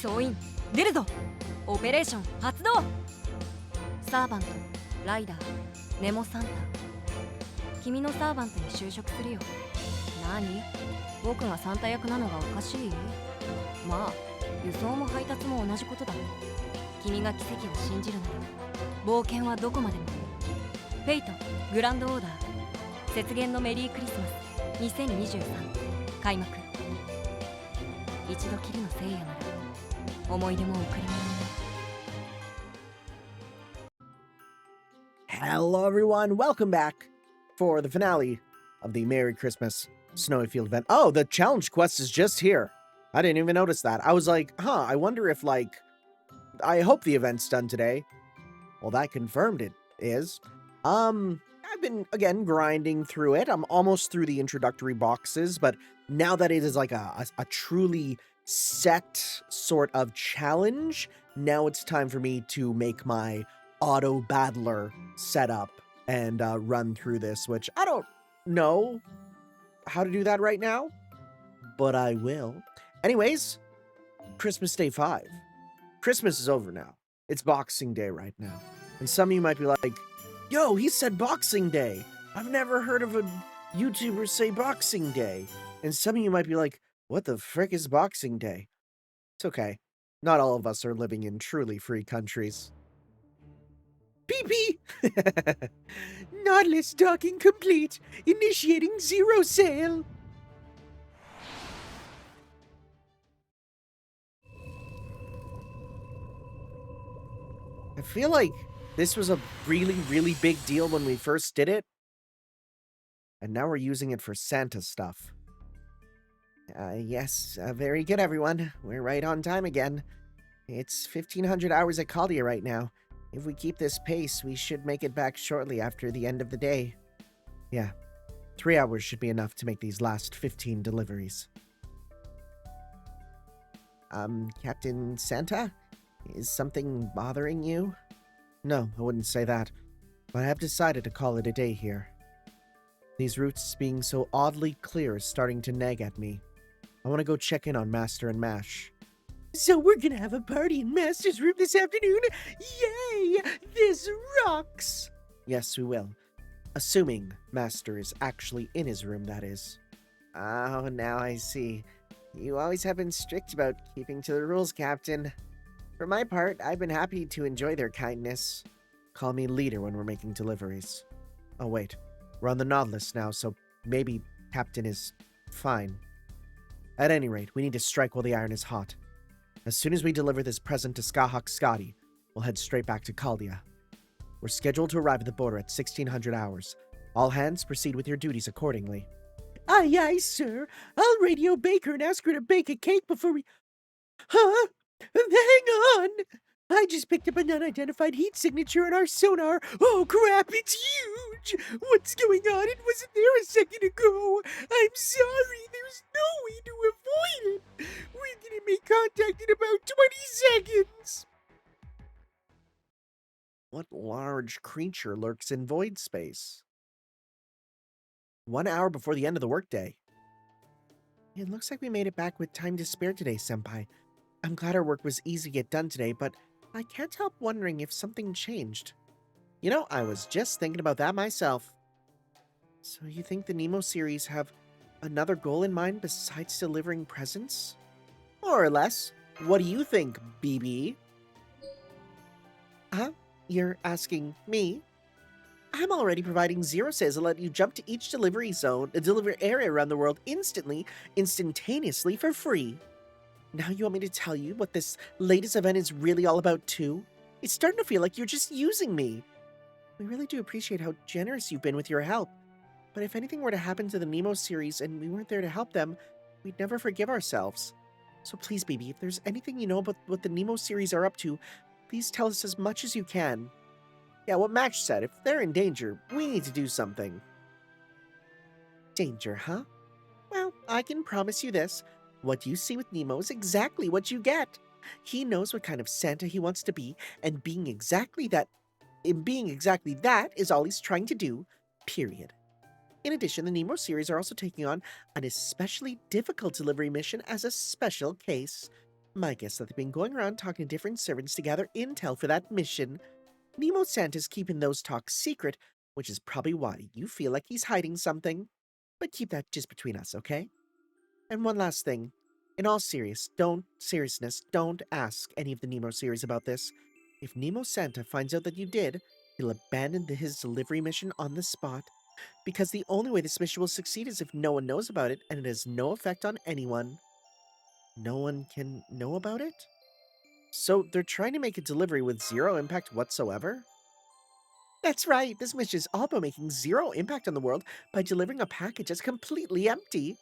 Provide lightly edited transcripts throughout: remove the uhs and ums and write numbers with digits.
総員出るぞ。オペレーション発動。サーバント、ライダー、ネモサンタ。君のサーバントに就職するよ。何？僕がサンタ役なのがおかしい？まあ輸送も配達も同じことだ。君が奇跡を信じるなら冒険はどこまでも。フェイトグランドオーダー雪原のメリークリスマス2023開幕。一度きりの聖夜なら思い出も贈り物に。 Hello everyone, welcome back for the finale of the Merry Christmas Snowy Field event. Oh, the challenge quest is just here. I didn't even notice that. I was like, I wonder if I hope the event's done today. Well, that confirmed it is. I've been, again, grinding through it. I'm almost through the introductory boxes, but now that it is like a truly set sort of challenge, now it's time for me to make my auto battler setup and run through this, which I don't know how to do that right now, but I will. Anyways, Christmas Day 5. Christmas is over now. It's Boxing Day right now. And some of you might be like, yo, he said Boxing Day. I've never heard of a YouTuber say Boxing Day. And some of you might be like, what the frick is Boxing Day? It's okay. Not all of us are living in truly free countries. PP! Nautilus docking complete. Initiating zero sail. I feel like this was a really, really big deal when we first did it. And now we're using it for Santa stuff. Yes, very good, everyone. We're right on time again. It's 1500 hours at Chaldea right now. If we keep this pace, we should make it back shortly after the end of the day. Yeah, 3 hours should be enough to make these last 15 deliveries. Captain Santa? Is something bothering you? No, I wouldn't say that, but I have decided to call it a day here. These routes being so oddly clear is starting to nag at me. I want to go check in on Master and Mash. So we're gonna have a party in Master's room this afternoon? Yay! This rocks! Yes, we will. Assuming Master is actually in his room, that is. Oh, now I see. You always have been strict about keeping to the rules, Captain. For my part, I've been happy to enjoy their kindness. Call me leader when we're making deliveries. Oh wait, we're on the Nautilus now, so maybe Captain is fine. At any rate, we need to strike while the iron is hot. As soon as we deliver this present to Skahawk Scotty, we'll head straight back to Chaldea. We're scheduled to arrive at the border at 1600 hours. All hands proceed with your duties accordingly. Aye, aye, sir. I'll radio Baker and ask her to bake a cake before we... Huh? Hang on! I just picked up an unidentified heat signature on our sonar. Oh crap, it's huge! What's going on? It wasn't there a second ago. I'm sorry, there's no way to avoid it. We're gonna make contact in about 20 seconds. What large creature lurks in void space? 1 hour before the end of the workday. It looks like we made it back with time to spare today, Senpai. I'm glad our work was easy to get done today, but I can't help wondering if something changed. You know, I was just thinking about that myself. So you think the Nemo series have another goal in mind besides delivering presents? More or less. What do you think, BB? Huh? You're asking me? I'm already providing zero says to let you jump to each delivery zone, a delivery area around the world instantaneously for free. Now you want me to tell you what this latest event is really all about too? It's starting to feel like you're just using me. We really do appreciate how generous you've been with your help. But if anything were to happen to the Nemo series and we weren't there to help them, we'd never forgive ourselves. So please, BB, if there's anything you know about what the Nemo series are up to, please tell us as much as you can. Yeah, what Max said, if they're in danger, we need to do something. Danger, huh? Well, I can promise you this. What you see with Nemo is exactly what you get. He knows what kind of Santa he wants to be, and being exactly that is all he's trying to do, period. In addition, the Nemo series are also taking on an especially difficult delivery mission as a special case. My guess that they've been going around talking to different servants to gather intel for that mission. Nemo Santa's keeping those talks secret, which is probably why you feel like he's hiding something. But keep that just between us, okay? And one last thing. In all seriousness, don't ask any of the Nemo series about this. If Nemo Santa finds out that you did, he'll abandon his delivery mission on the spot. Because the only way this mission will succeed is if no one knows about it, and it has no effect on anyone. No one can know about it? So they're trying to make a delivery with zero impact whatsoever? That's right, this mission is all about making zero impact on the world by delivering a package that's completely empty.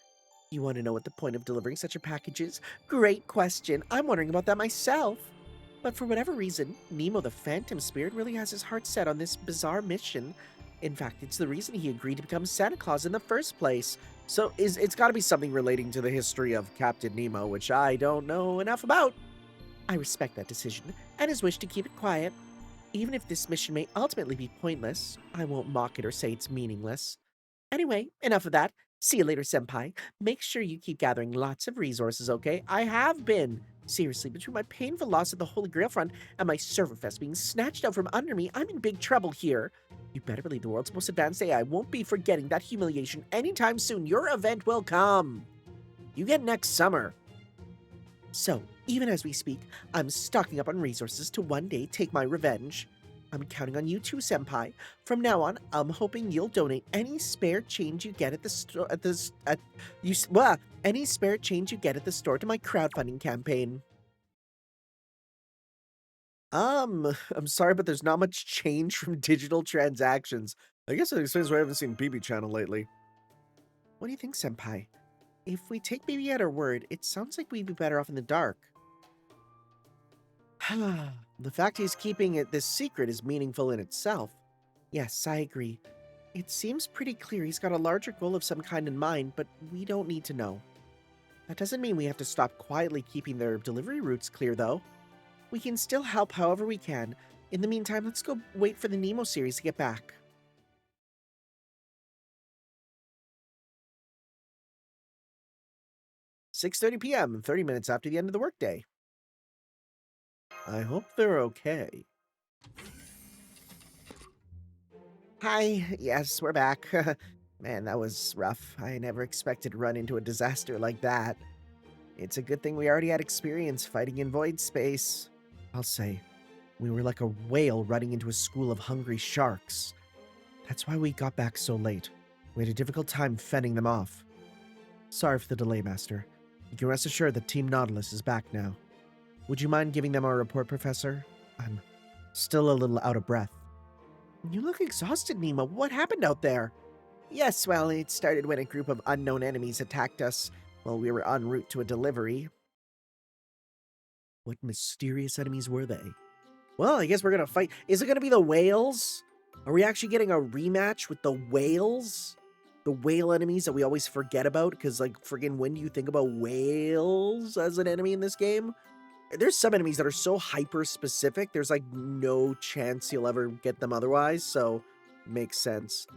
You want to know what the point of delivering such a package is? Great question. I'm wondering about that myself. But for whatever reason, Nemo the Phantom Spirit really has his heart set on this bizarre mission. In fact, it's the reason he agreed to become Santa Claus in the first place. So it's got to be something relating to the history of Captain Nemo, which I don't know enough about. I respect that decision and his wish to keep it quiet. Even if this mission may ultimately be pointless, I won't mock it or say it's meaningless. Anyway, enough of that. See you later, Senpai. Make sure you keep gathering lots of resources, okay? I have been. Seriously, between my painful loss at the Holy Grail front and my server fest being snatched out from under me, I'm in big trouble here. You better believe the world's most advanced AI won't be forgetting that humiliation anytime soon. Your event will come. You get next summer. So, even as we speak, I'm stocking up on resources to one day take my revenge. I'm counting on you too, Senpai. From now on, I'm hoping you'll donate any spare change you get at the store any spare change you get at the store to my crowdfunding campaign. I'm sorry, but there's not much change from digital transactions. I guess that explains why I haven't seen BB Channel lately. What do you think, Senpai? If we take BB at her word, it sounds like we'd be better off in the dark. The fact he's keeping this secret is meaningful in itself. Yes, I agree. It seems pretty clear he's got a larger goal of some kind in mind, but we don't need to know. That doesn't mean we have to stop quietly keeping their delivery routes clear, though. We can still help however we can. In the meantime, let's go wait for the Nemo series to get back. "6:30 p.m., 30 minutes after the end of the workday. I hope they're okay." Hi, yes, we're back. Man, that was rough. I never expected to run into a disaster like that. It's a good thing we already had experience fighting in void space. I'll say, we were like a whale running into a school of hungry sharks. That's why we got back so late. We had a difficult time fending them off. Sorry for the delay, Master. You can rest assured that Team Nautilus is back now. Would you mind giving them our report, Professor? I'm still a little out of breath. You look exhausted, Nemo. What happened out there? Yes, well, it started when a group of unknown enemies attacked us while we were en route to a delivery. What mysterious enemies were they? Well, I guess we're gonna fight. Is it gonna be the whales? Are we actually getting a rematch with the whales? The whale enemies that we always forget about? Because, like, friggin' when do you think about whales as an enemy in this game? There's some enemies that are so hyper-specific, there's, like, no chance you'll ever get them otherwise, so makes sense.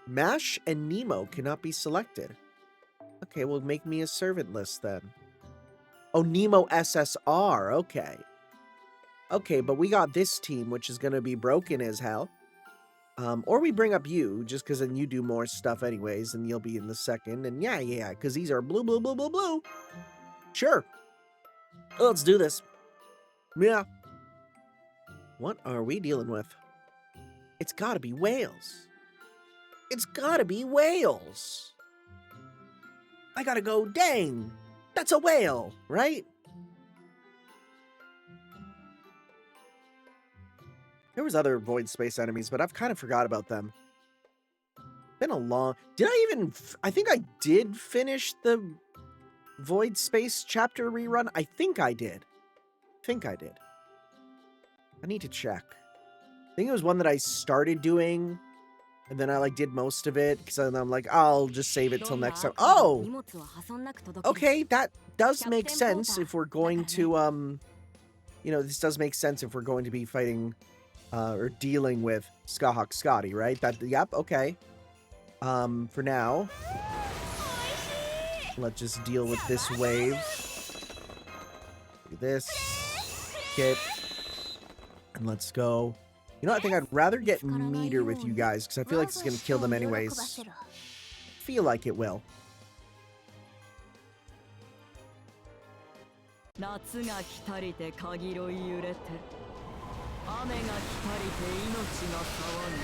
Mash and Nemo cannot be selected. Okay, well, make me a servant list, then. Oh, Nemo SSR, okay. Okay, but we got this team, which is gonna be broken as hell. Or we bring up you, just because then you do more stuff anyways, and you'll be in the second, and yeah, because these are blue, blue, blue, blue, blue. Sure. Let's do this. Yeah. What are we dealing with? It's gotta be whales. It's gotta be whales. I gotta go, dang, that's a whale, right? There was other void space enemies, but I've kind of forgot about them. Been a long... Did I even... I think I did finish the void space chapter rerun. I think I did. I need to check. I think it was one that I started doing, and then I like did most of it, because I'm like, I'll just save it till next time. Oh! Okay, that does make sense if we're going to, you know, this does make sense if we're going to be fighting, or dealing with Skahawk Scotty, right? Yep, okay. For now, let's just deal with this wave. Do this. Okay. And let's go. You know, I think I'd rather get meter with you guys, because I feel like it's going to kill them anyways. Feel like it will. 夏が来たりて鍵ろい揺れて雨が来たりて命が騒ぐ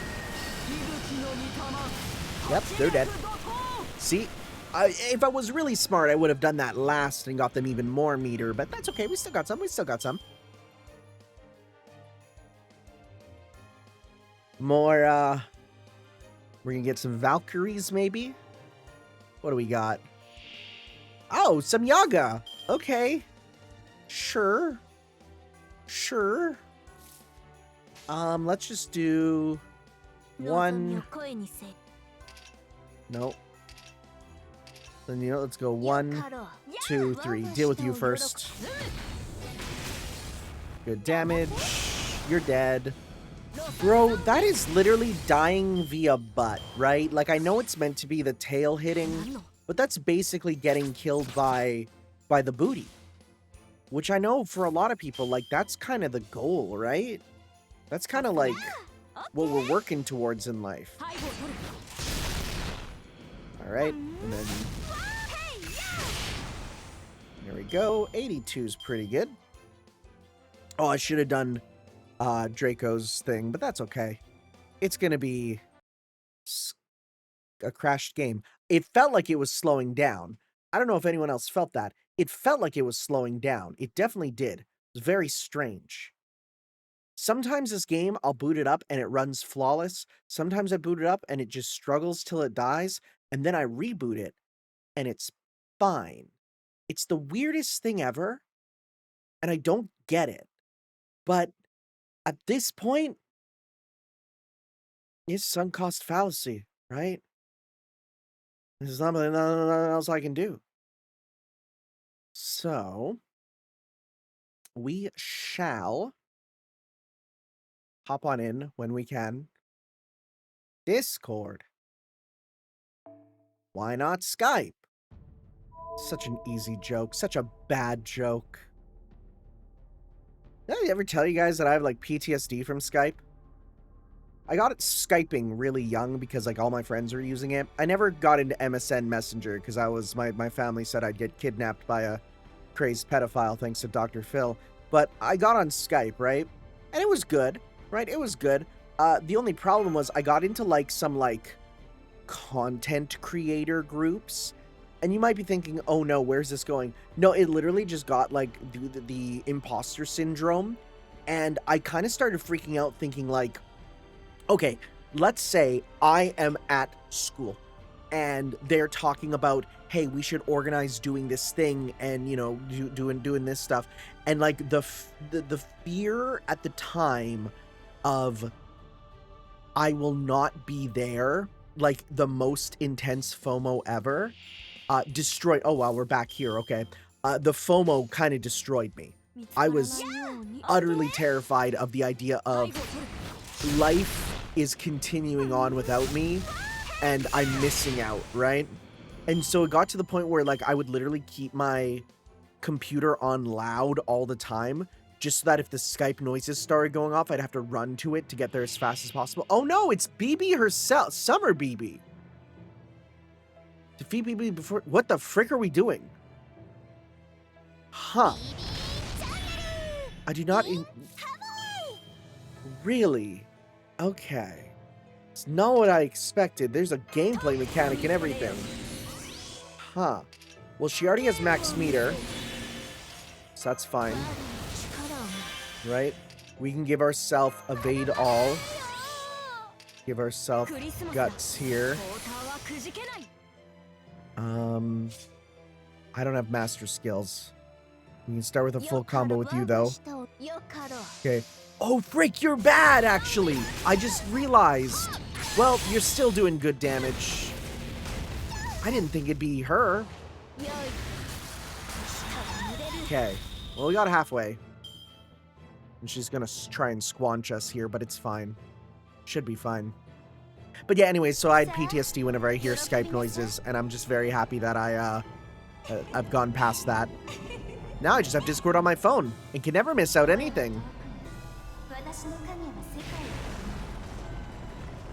息吹の御霊 Yep, they're dead. See, if I was really smart, I would have done that last and got them even more meter, but that's okay. We still got some. We still got some. More, we're gonna get some Valkyries, maybe? What do we got? Oh, some Yaga. Okay. Sure. Sure. Let's just do one. Nope. Then, you know, let's go 1, 2, 3. Deal with you first. Good damage. You're dead. Bro, that is literally dying via butt, right? Like, I know it's meant to be the tail hitting, but that's basically getting killed by the booty. Which I know for a lot of people, like, that's kind of the goal, right? That's kind of like what we're working towards in life. Alright, and then... There we go. 82 is pretty good. Oh, I should have done Draco's thing, but that's okay. It's gonna be a crashed game. It felt like it was slowing down. I don't know if anyone else felt that. It felt like it was slowing down. It definitely did. It was very strange. Sometimes this game, I'll boot it up and it runs flawless. Sometimes I boot it up and it just struggles till it dies, and then I reboot it and it's fine. It's the weirdest thing ever, and I don't get it. But at this point, it's sunk cost fallacy, right? There's nothing else I can do. So, we shall hop on in when we can. Discord. Why not Skype? Such an easy joke. Such a bad joke. Did I ever tell you guys that I have, like, PTSD from Skype? I got it Skyping really young because, like, all my friends were using it. I never got into MSN Messenger because my family said I'd get kidnapped by a crazed pedophile thanks to Dr. Phil. But I got on Skype, right? And it was good, right? It was good. The only problem was I got into, like, some, like, content creator groups. And you might be thinking, oh no, where's this going? No, it literally just got, like, the imposter syndrome. And I kind of started freaking out thinking, like, okay, let's say I am at school and they're talking about, hey, we should organize doing this thing and, you know, doing this stuff. And, like, the fear at the time of I will not be there, like, the most intense FOMO ever, destroyed. Oh, wow, we're back here. Okay. The FOMO kind of destroyed me. I was utterly terrified of the idea of life is continuing on without me and I'm missing out, right? And so it got to the point where, like, I would literally keep my computer on loud all the time just so that if the Skype noises started going off, I'd have to run to it to get there as fast as possible. Oh no, it's BB herself, Summer BB. Defeat BB before... What the frick are we doing? Huh. I do not... Really? Okay. It's not what I expected. There's a gameplay mechanic and everything. Huh. Well, she already has max meter. So that's fine. Right? We can give ourselves evade all. Give ourselves guts here. I don't have master skills. We can start with a full combo with you, though. Okay. Oh, frick, you're bad, actually. I just realized. Well, you're still doing good damage. I didn't think it'd be her. Okay. Well, we got halfway. And she's gonna try and squanch us here, but it's fine. Should be fine. But yeah, anyway, so I had PTSD whenever I hear Skype noises, and I'm just very happy that I've gone past that. Now I just have Discord on my phone and can never miss out anything. 私の影は世界を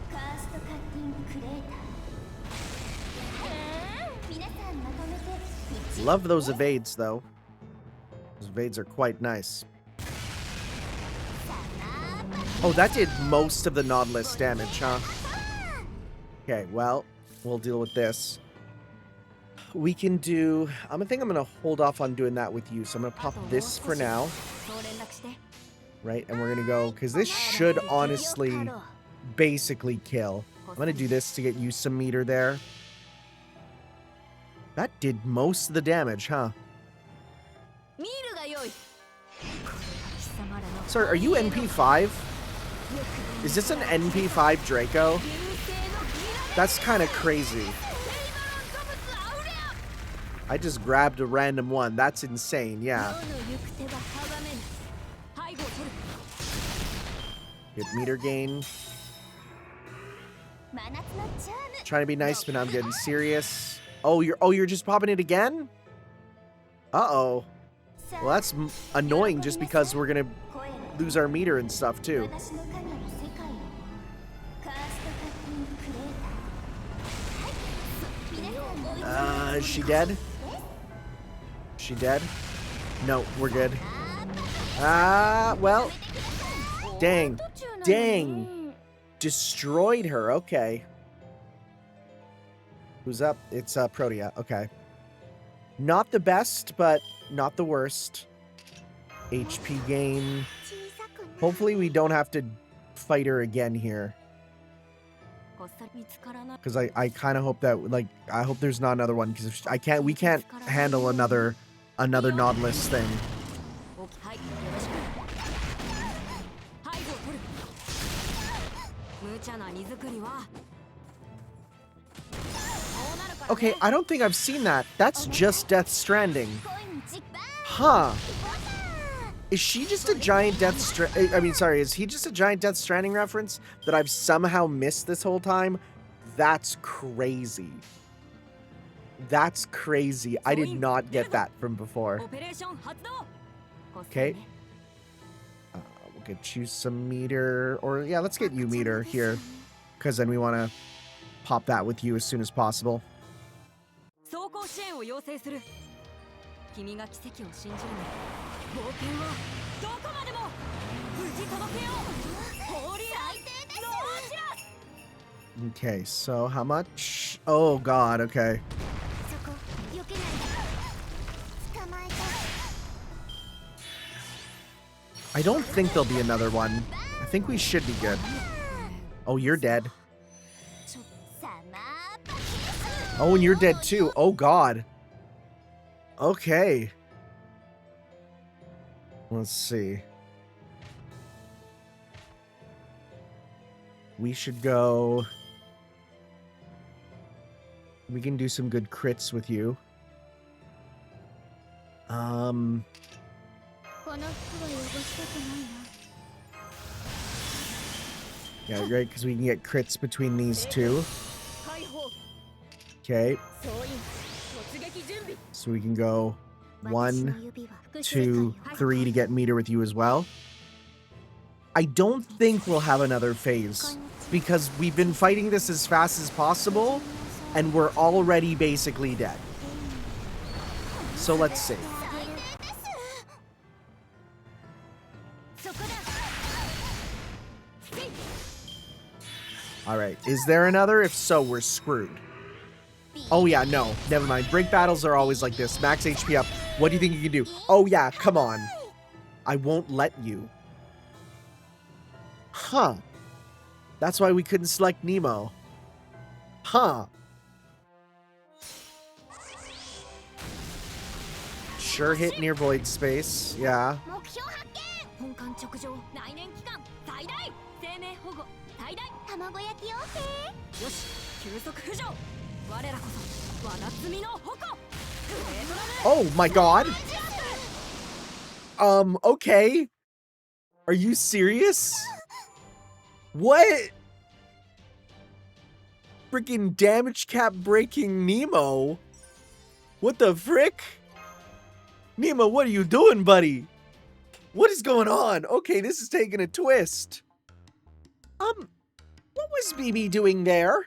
カーストカッティングクレーター皆さんまとめて Love those evades, though. Those evades are quite nice. Oh, that did most of the Nautilus damage, huh? Okay, well, we'll deal with this. We can do... I think I'm going to hold off on doing that with you. So I'm going to pop this for now. Right, and we're going to go... Because this should honestly basically kill. I'm going to do this to get you some meter there. That did most of the damage, huh? Sorry, are you NP5? Is this an NP5 Draco? That's kind of crazy. I just grabbed a random one. That's insane, yeah. Good meter gain. Trying to be nice, but now I'm getting serious. Oh, you're just popping it again? Uh-oh. Well, that's annoying just because we're gonna lose our meter and stuff too. Is she dead? She dead? No, we're good. Well. Dang. Dang. Destroyed her. Okay. Who's up? It's Protea. Okay. Not the best, but not the worst. HP gain. Hopefully we don't have to fight her again here. Because I kind of hope that, like, I hope there's not another one, because we can't handle another Nautilus thing. Okay, I don't think I've seen that. That's just Death Stranding. Huh. Is she just a giant is he just a giant Death Stranding reference that I've somehow missed this whole time? That's crazy. That's crazy. I did not get that from before. Okay. We'll get you some meter. Or, yeah, let's get you meter here. Because then we want to pop that with you as soon as possible. Okay, so how much? Oh god, okay. I don't think there'll be another one. I think we should be good. Oh, you're dead. Oh, and you're dead too. Oh god. Okay. Let's see. We should go... We can do some good crits with you. Yeah, right, because we can get crits between these two. Okay. So we can go 1, 2, 3 to get meter with you as well. I don't think we'll have another phase because we've been fighting this as fast as possible and we're already basically dead. So let's see. Alright, is there another? If so, we're screwed. Oh yeah, no, never mind. Break battles are always like this. Max HP up. What do you think you can do? Oh yeah, come on. I won't let you. Huh. That's why we couldn't select Nemo. Huh. Sure hit near void space. Yeah. Oh my god. Okay. Are you serious? What? Freaking damage cap breaking Nemo? What the frick? Nemo, what are you doing, buddy? What is going on? Okay, this is taking a twist. What was BB doing there?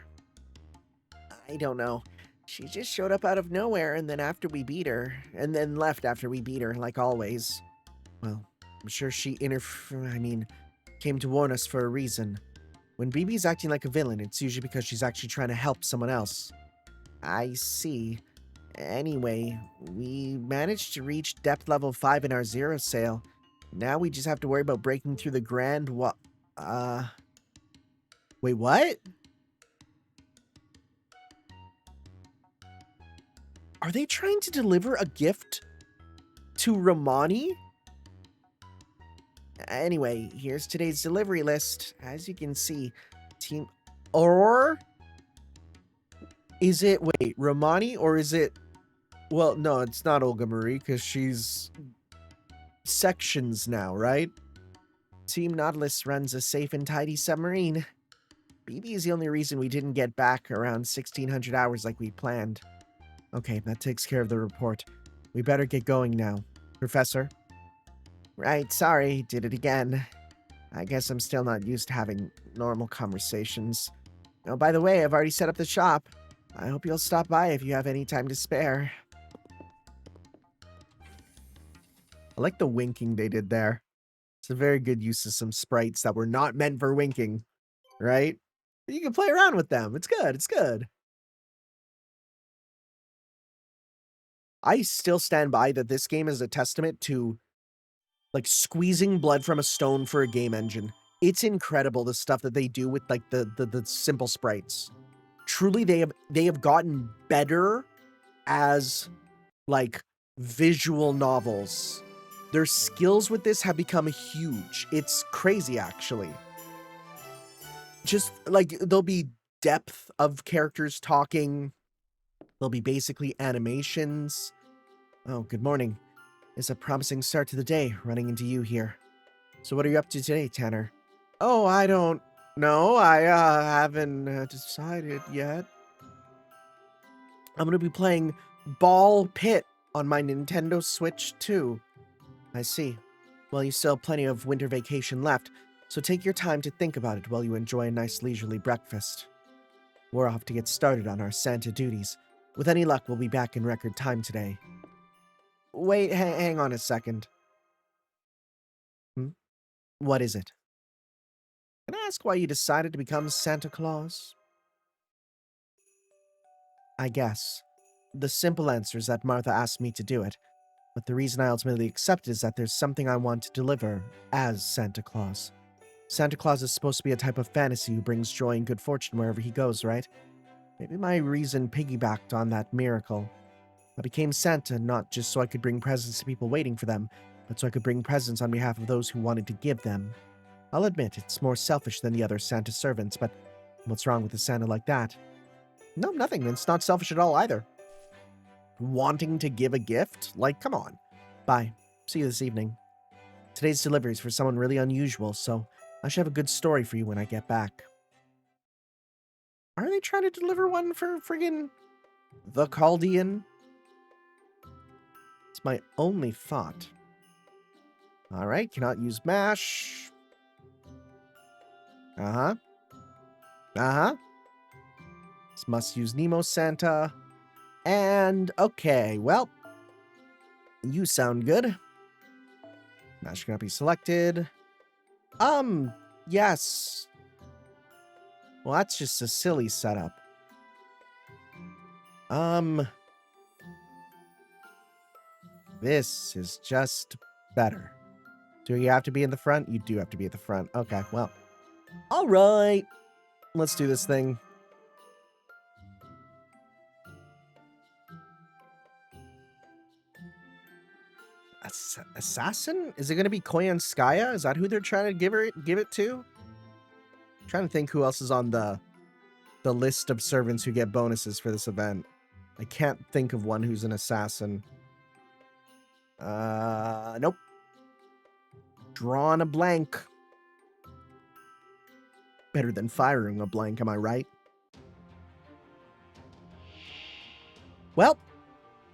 I don't know. She just showed up out of nowhere, and then after we beat her, and then left after we beat her, like always. Well, I'm sure she came to warn us for a reason. When BB's acting like a villain, it's usually because she's actually trying to help someone else. I see. Anyway, we managed to reach depth level 5 in our zero sail. Now we just have to worry about breaking through the grand Wait, what? Are they trying to deliver a gift to Romani? Anyway, here's today's delivery list. As you can see, team... Or... Is it... Wait, Romani or is it... Well, no, it's not Olga Marie, because she's... sections now, right? Team Nautilus runs a safe and tidy submarine. BB is the only reason we didn't get back around 1600 hours like we planned. Okay, that takes care of the report. We better get going now. Professor? Right, sorry, did it again. I guess I'm still not used to having normal conversations. Oh, by the way, I've already set up the shop. I hope you'll stop by if you have any time to spare. I like the winking they did there. It's a very good use of some sprites that were not meant for winking, right? You can play around with them. It's good. It's good. I still stand by that this game is a testament to like squeezing blood from a stone for a game engine. It's incredible the stuff that they do with like the simple sprites. Truly, they have gotten better as like visual novels. Their skills with this have become huge. It's crazy, actually. Just like there'll be depth of characters talking. There'll be basically animations. Oh, good morning. It's a promising start to the day, running into you here. So what are you up to today, Tanner? Oh, I don't know. I haven't decided yet. I'm going to be playing Ball Pit on my Nintendo Switch 2. I see. Well, you still have plenty of winter vacation left, so take your time to think about it while you enjoy a nice leisurely breakfast. We're off to get started on our Santa duties. With any luck, we'll be back in record time today. Wait, hang on a second. What is it? Can I ask why you decided to become Santa Claus? I guess. The simple answer is that Martha asked me to do it, but the reason I ultimately accepted is that there's something I want to deliver as Santa Claus. Santa Claus is supposed to be a type of fantasy who brings joy and good fortune wherever he goes, right? Maybe my reason piggybacked on that miracle. I became Santa not just so I could bring presents to people waiting for them, but so I could bring presents on behalf of those who wanted to give them. I'll admit, it's more selfish than the other Santa servants, but what's wrong with a Santa like that? No, nothing. It's not selfish at all either. Wanting to give a gift? Like, come on. Bye. See you this evening. Today's delivery is for someone really unusual, so I should have a good story for you when I get back. Are they trying to deliver one for friggin' the Chaldean? It's my only thought. Alright, cannot use MASH. Uh-huh. This must use Nemo Santa. And, okay, well. You sound good. MASH cannot be selected. Yes. Well, that's just a silly setup. This is just better. Do you have to be in the front? You do have to be at the front. Okay, well. All right. Let's do this thing. Assassin? Is it going to be Koyanskaya? Is that who they're trying to give it to? I'm trying to think who else is on the list of servants who get bonuses for this event. I can't think of one who's an assassin. Nope. Drawn a blank. Better than firing a blank, am I right? Well,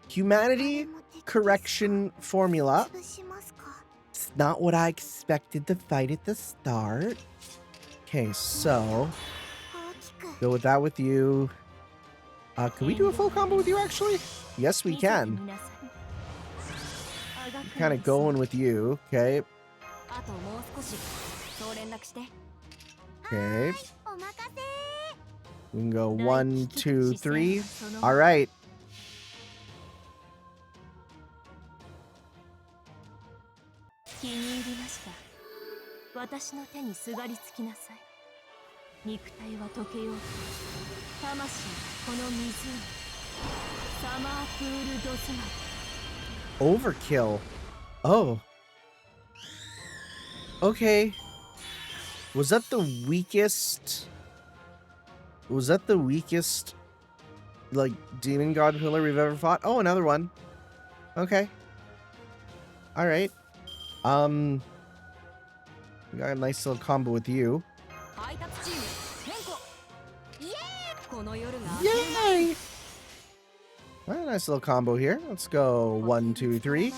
humanity correction formula. 潰しますか It's not what I expected to fight at the start. Okay, so 大きく go with that with you. Can we do a full combo with you actually? Yes, we 見せて can. みなさいあがく Kind of going with you. Okay. あともう少しそう連絡して Okay. お任せ We can go 1, 2, 3. All right. 気に入りました私の手にすがりつきなさい肉体は溶けようと魂はこの湖サマープールドスマル Overkill. Oh. Okay. Was that the weakest? Was that the weakest, like, demon god pillar we've ever fought? Oh, another one. Okay. All right. We got a nice little combo with you. 配達チーム変更イエーイこの夜が Yay! Well, nice little combo here. Let's go 1, 2, 3.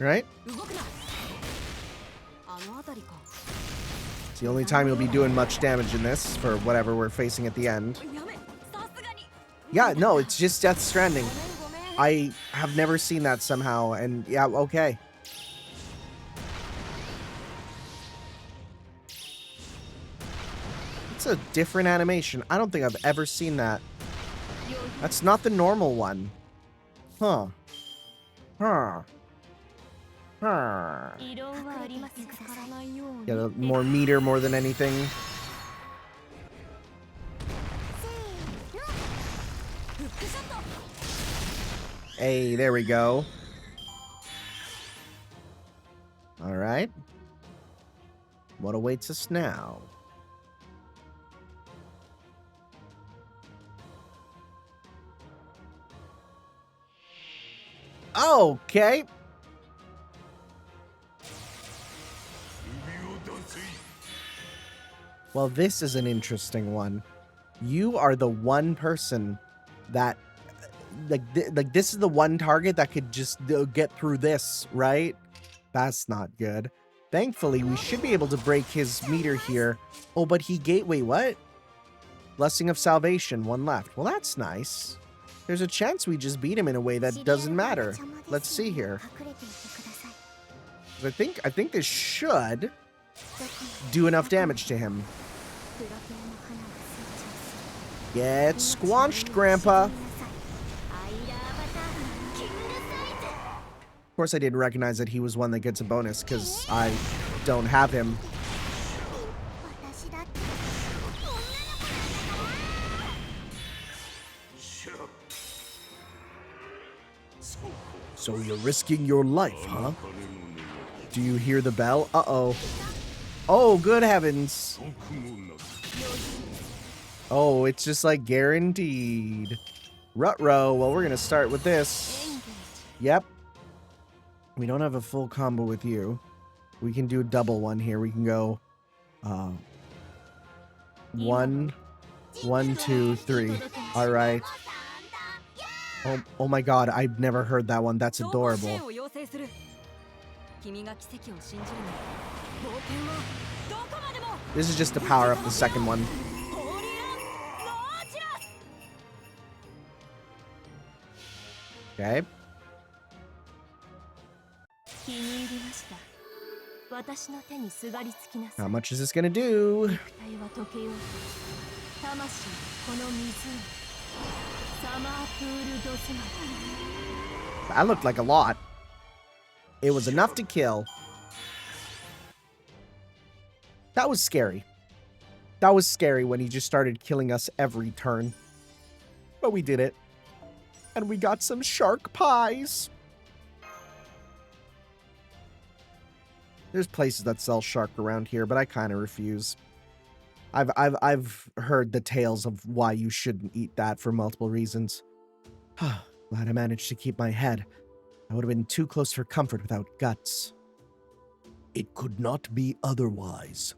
Right? 動くなあの辺りか It's the only time you'll be doing much damage in this for whatever we're facing at the end. やめさすがに Yeah, no, it's just Death Stranding. ごめんごめん I have never seen that somehow, and yeah, okay. It's a different animation. I don't think I've ever seen that. That's not the normal one. Huh. Huh. Huh. 異論はありません見つからないように Yeah, more meter more than anything. Hey, there we go. All right. What awaits us now? Okay. Well, this is an interesting one. You are the one person that, like this is the one target that could just get through this, right? That's not good. Thankfully, we should be able to break his meter here. Oh, but he wait, what? Blessing of Salvation, 1 left. Well, that's nice. There's a chance we just beat him in a way that doesn't matter. Let's see here. 隠れていてください I think this should do enough damage to him. プロテアの花が成長する Get squanched, Grandpa. アイラーバターキングサイズ Of course, I didn't recognize that he was one that gets a bonus because I don't have him. 私だって女の子なんだから So you're risking your life, huh? Do you hear the bell? Uh-oh. Oh, good heavens. Oh, it's just like guaranteed. Ruh-roh. Well, we're going to start with this. Yep. We don't have a full combo with you. We can do a double one here. We can go 1, 1, 2, 3. All right. Oh my god, I've never heard that one. That's 情報支 adorable. 援を要請する君が奇跡を信じるなら冒険はどこまでも This is just to power up the second one. ホーリーランノーチラス Okay. 気に入りました私の手にすがりつきなさ How い much is this gonna do? 肉体は溶けようと魂はこの湖サマープールドスマル That looked like a lot. It was enough to kill. That was scary. That was scary when he just started killing us every turn. But we did it. And we got some shark pies. There's places that sell shark around here, but I kind of refuse. I've heard the tales of why you shouldn't eat that for multiple reasons. Glad I managed to keep my head. I would have been too close for comfort without guts. It could not be otherwise.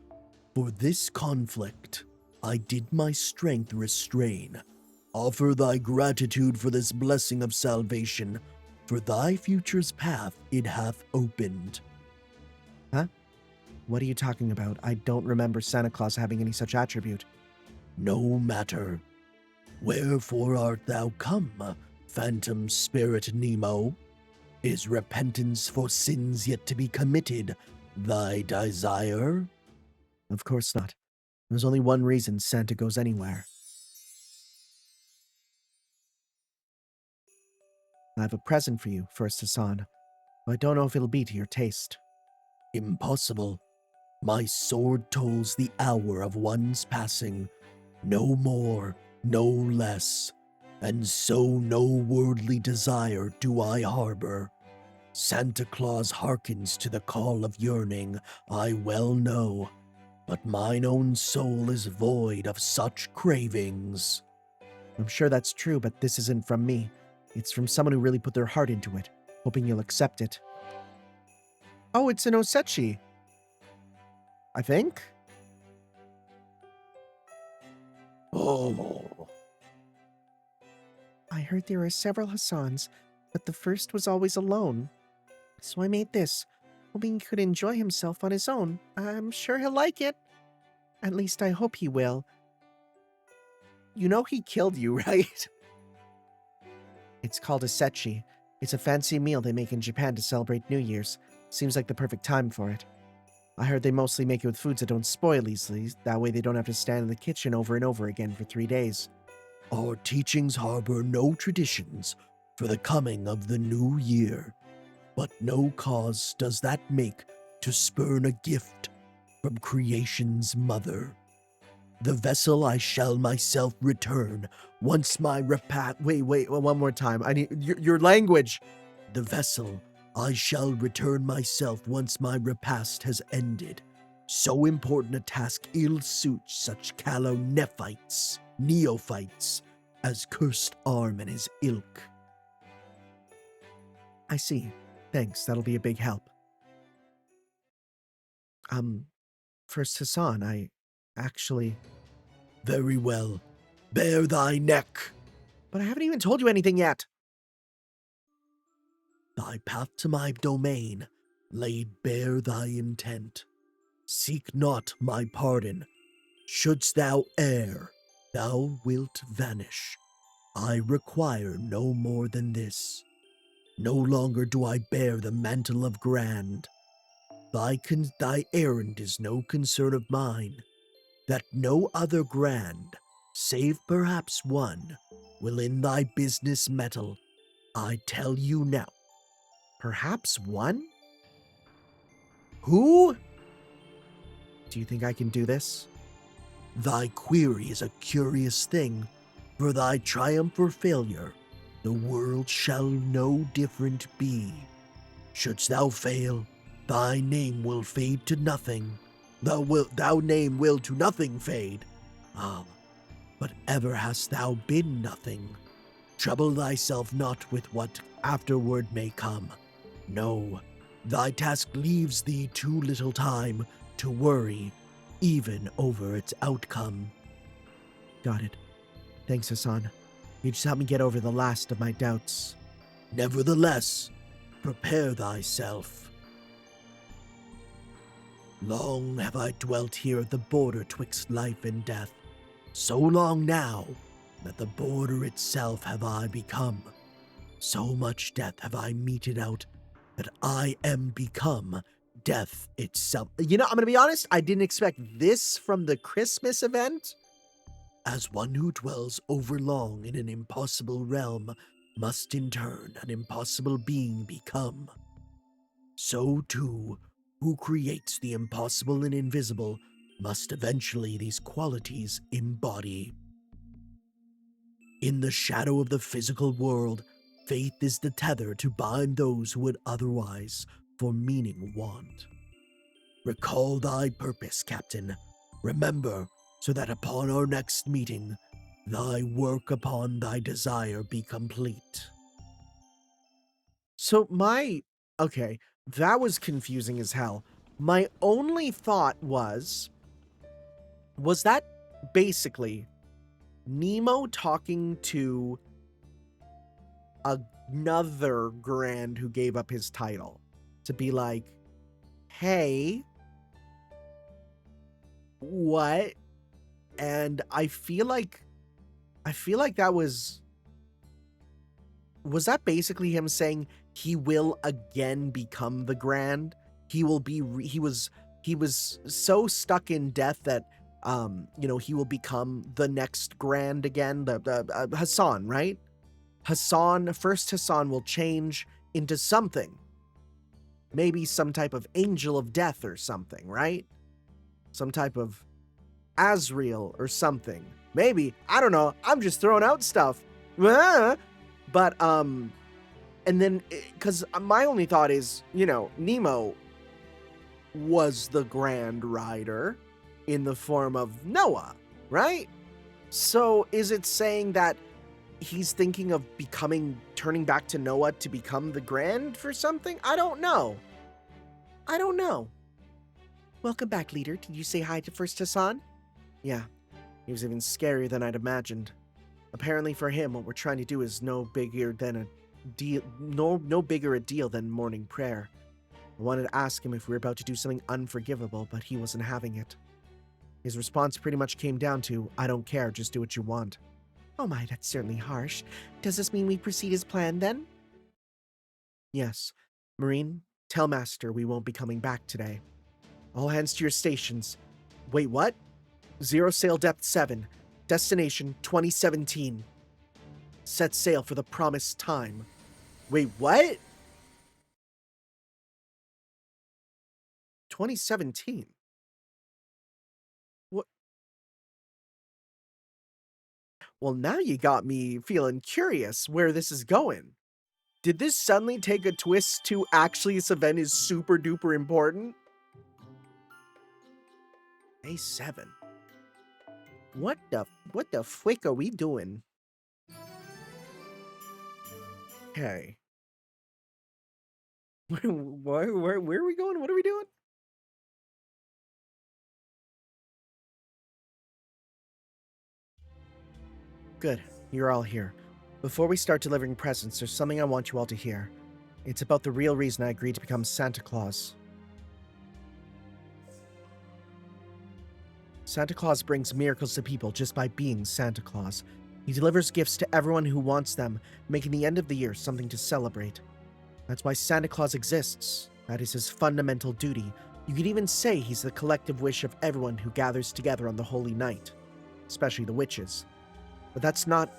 For this conflict, I did my strength restrain. Offer thy gratitude for this blessing of salvation, For thy future's path it hath opened. Huh? What are you talking about? I don't remember Santa Claus having any such attribute. No matter. Wherefore art thou come, phantom spirit Nemo? Is repentance for sins yet to be committed thy desire? Of course not. There's only one reason Santa goes anywhere. I have a present for you, First Hassan, but I don't know if it'll be to your taste. Impossible. My sword tolls the hour of one's passing, no more, no less, and so no worldly desire do I harbor. Santa Claus hearkens to the call of yearning, I well know, but mine own soul is void of such cravings. I'm sure that's true, but this isn't from me. It's from someone who really put their heart into it, hoping you'll accept it. Oh, it's an Osechi. I think? Oh, I heard there are several Hassans, but the first was always alone. So I made this, hoping he could enjoy himself on his own. I'm sure he'll like it. At least I hope he will. You know he killed you, right? It's called a sechi. It's a fancy meal they make in Japan to celebrate New Year's. Seems like the perfect time for it. I heard they mostly make it with foods that don't spoil easily, that way they don't have to stand in the kitchen over and over again for 3 days. our teachings harbor no traditions for the coming of the new year, but no cause does that make to spurn a gift from creation's mother. The vessel I shall myself return once my Wait, one more time. I need your language. The vessel I shall return myself once my repast has ended. So important a task ill suits such callow neophytes, as Cursed Arm and his ilk. I see. Thanks, that'll be a big help. First Hassan, I actually... Very well. Bare thy neck. But I haven't even told you anything yet. Thy path to my domain, laid bare thy intent. Seek not my pardon. Shouldst thou err, thou wilt vanish. I require no more than this. No longer do I bear the mantle of grand. Thy errand is no concern of mine. That no other grand, save perhaps one, will in thy business meddle. I tell you now. Perhaps one? Who? Do you think I can do this? Thy query is a curious thing. For thy triumph or failure, the world shall no different be. Shouldst thou fail, thy name will fade to nothing. Thou name will to nothing fade. Ah, but ever hast thou been nothing. Trouble thyself not with what afterward may come. No, thy task leaves thee too little time to worry, even over its outcome. Got it. Thanks, Hassan. You just helped me get over the last of my doubts. Nevertheless, prepare thyself. Long have I dwelt here at the border twixt life and death. So long now, that the border itself have I become. So much death have I meted out, that I am become death itself. You know, I'm gonna be honest, I didn't expect this from the Christmas event. As one who dwells overlong in an impossible realm must in turn an impossible being become, so too, who creates the impossible and invisible must eventually these qualities embody. In the shadow of the physical world, faith is the tether to bind those who would otherwise for meaning want. Recall thy purpose, Captain. Remember, so that upon our next meeting, thy work upon thy desire be complete. So okay, that was confusing as hell. My only thought was that basically Nemo talking to another Grand who gave up his title to be like, hey, what? And I feel like that was that basically him saying he will again become the Grand? He will be he was so stuck in death that he will become the next Grand again, the Hassan, right? First Hassan will change into something. Maybe some type of angel of death or something, right? Some type of Azrael or something. Maybe, I don't know. I'm just throwing out stuff. But and then cuz my only thought is, Nemo was the Grand Rider in the form of Noah, right? So is it saying that he's thinking of turning back to Noah to become the Grand for something? I don't know. Welcome back, leader. Did you say hi to First Hassan? Yeah, he was even scarier than I'd imagined. Apparently for him, what we're trying to do is no bigger a deal than morning prayer. I wanted to ask him if we were about to do something unforgivable, but he wasn't having it. His response pretty much came down to, I don't care, just do what you want. Oh my, that's certainly harsh. Does this mean we proceed as planned then? Yes. Marine, tell Master we won't be coming back today. All hands to your stations. Wait, what? 0 sail depth 7. Destination 2017. Set sail for the promised time. Wait, what? 2017? What? Well, now you got me feeling curious where this is going. Did this suddenly take a twist to actually this event is super duper important? A7. What the frick are we doing? Okay. Where are we going? What are we doing? Good. You're all here. Before we start delivering presents, there's something I want you all to hear. It's about the real reason I agreed to become Santa Claus. Santa Claus brings miracles to people just by being Santa Claus. He delivers gifts to everyone who wants them, making the end of the year something to celebrate. That's why Santa Claus exists. That is his fundamental duty. You could even say he's the collective wish of everyone who gathers together on the holy night, especially the witches. But that's not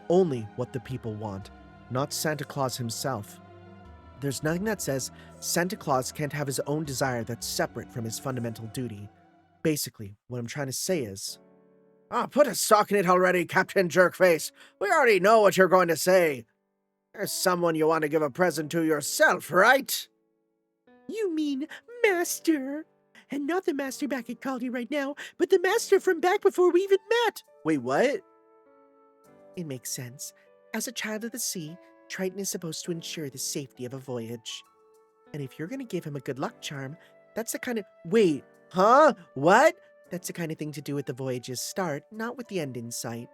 only what the people want, not Santa Claus himself. There's nothing that says Santa Claus can't have his own desire that's separate from his fundamental duty. Basically, what I'm trying to say is... put a sock in it already, Captain Jerkface. We already know what you're going to say. There's someone you want to give a present to yourself, right? You mean Master. And not the Master back at Chaldea right now, but the Master from back before we even met. Wait, what? It makes sense. As a child of the sea, Triton is supposed to ensure the safety of a voyage. And if you're going to give him a good luck charm, that's the kind of... Wait, huh? What? That's the kind of thing to do at the voyage's start, not with the end in sight.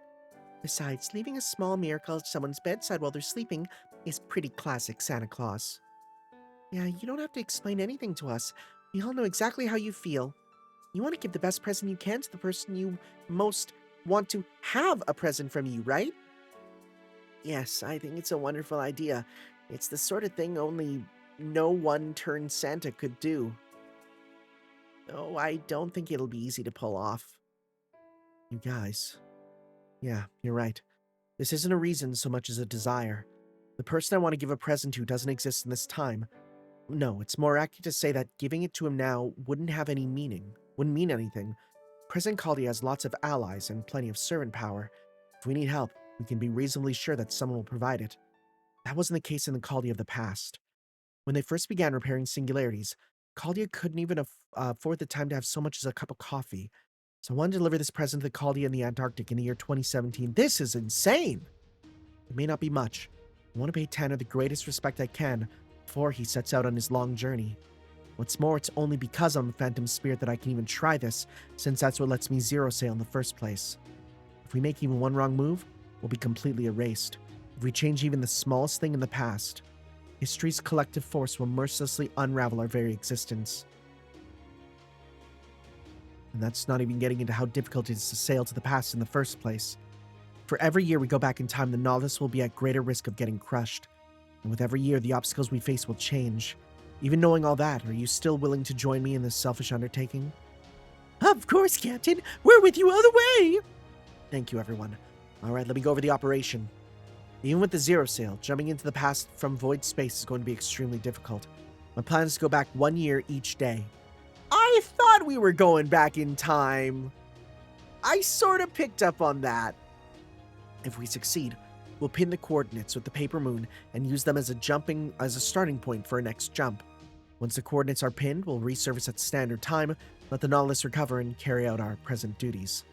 Besides, leaving a small miracle at someone's bedside while they're sleeping is pretty classic Santa Claus. Yeah, you don't have to explain anything to us. We all know exactly how you feel. You want to give the best present you can to the person you most want to have a present from you, right? Yes, I think it's a wonderful idea. It's the sort of thing only no one-turned Santa could do. Oh, I don't think it'll be easy to pull off. You guys. Yeah, you're right. This isn't a reason so much as a desire. The person I want to give a present to doesn't exist in this time. No, it's more accurate to say that giving it to him now wouldn't have any meaning, wouldn't mean anything. President Chaldea has lots of allies and plenty of servant power. If we need help, we can be reasonably sure that someone will provide it. That wasn't the case in the Chaldea of the past. When they first began repairing singularities, Chaldea couldn't even afford the time to have so much as a cup of coffee. So I wanted to deliver this present to the Chaldea in the Antarctic in the year 2017. This is insane! It may not be much. I want to pay Tanner the greatest respect I can before he sets out on his long journey. What's more, it's only because I'm a phantom spirit that I can even try this, since that's what lets me zero sail in the first place. If we make even one wrong move, we'll be completely erased. If we change even the smallest thing in the past, history's collective force will mercilessly unravel our very existence. And that's not even getting into how difficult it is to sail to the past in the first place. For every year we go back in time, the Nautilus will be at greater risk of getting crushed. And with every year, the obstacles we face will change. Even knowing all that, are you still willing to join me in this selfish undertaking? Of course, Captain. We're with you all the way. Thank you, everyone. All right, let me go over the operation. Even with the zero sail, jumping into the past from void space is going to be extremely difficult. My plan is to go back 1 year each day. I thought we were going back in time. I sort of picked up on that. If we succeed, we'll pin the coordinates with the paper moon and use them as a starting point for our next jump. Once the coordinates are pinned, we'll resurface at standard time, let the Nautilus recover, and carry out our present duties.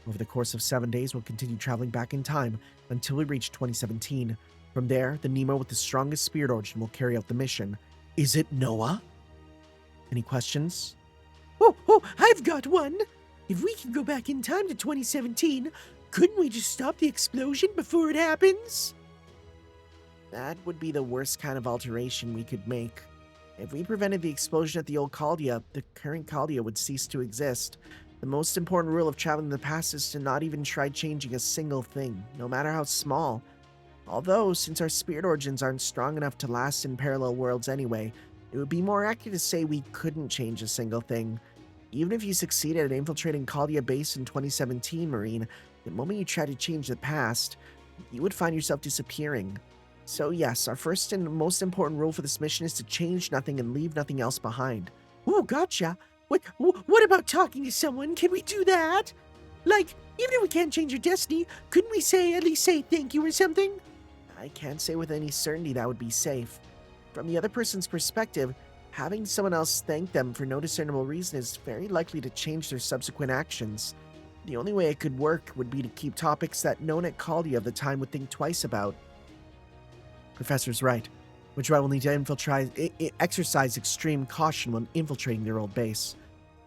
Over the course of 7 days, we'll continue traveling back in time until we reach 2017. From there, the Nemo with the strongest spirit origin will carry out the mission. Is it Noah? Any questions? Oh, I've got one! If we can go back in time to 2017, couldn't we just stop the explosion before it happens? That would be the worst kind of alteration we could make. If we prevented the explosion at the old Chaldea, the current Chaldea would cease to exist. The most important rule of traveling in the past is to not even try changing a single thing, no matter how small. Although, since our spirit origins aren't strong enough to last in parallel worlds anyway, it would be more accurate to say we couldn't change a single thing. Even if you succeeded at infiltrating Chaldea base in 2017, Marine, the moment you try to change the past, you would find yourself disappearing. So yes, our first and most important rule for this mission is to change nothing and leave nothing else behind. Ooh, gotcha. What about talking to someone? Can we do that? Like, even if we can't change your destiny, couldn't we at least say thank you or something? I can't say with any certainty that would be safe. From the other person's perspective, having someone else thank them for no discernible reason is very likely to change their subsequent actions. The only way it could work would be to keep topics that no one at Chaldea of the time would think twice about. Professor's right, which is why we'll need to exercise extreme caution when infiltrating their old base.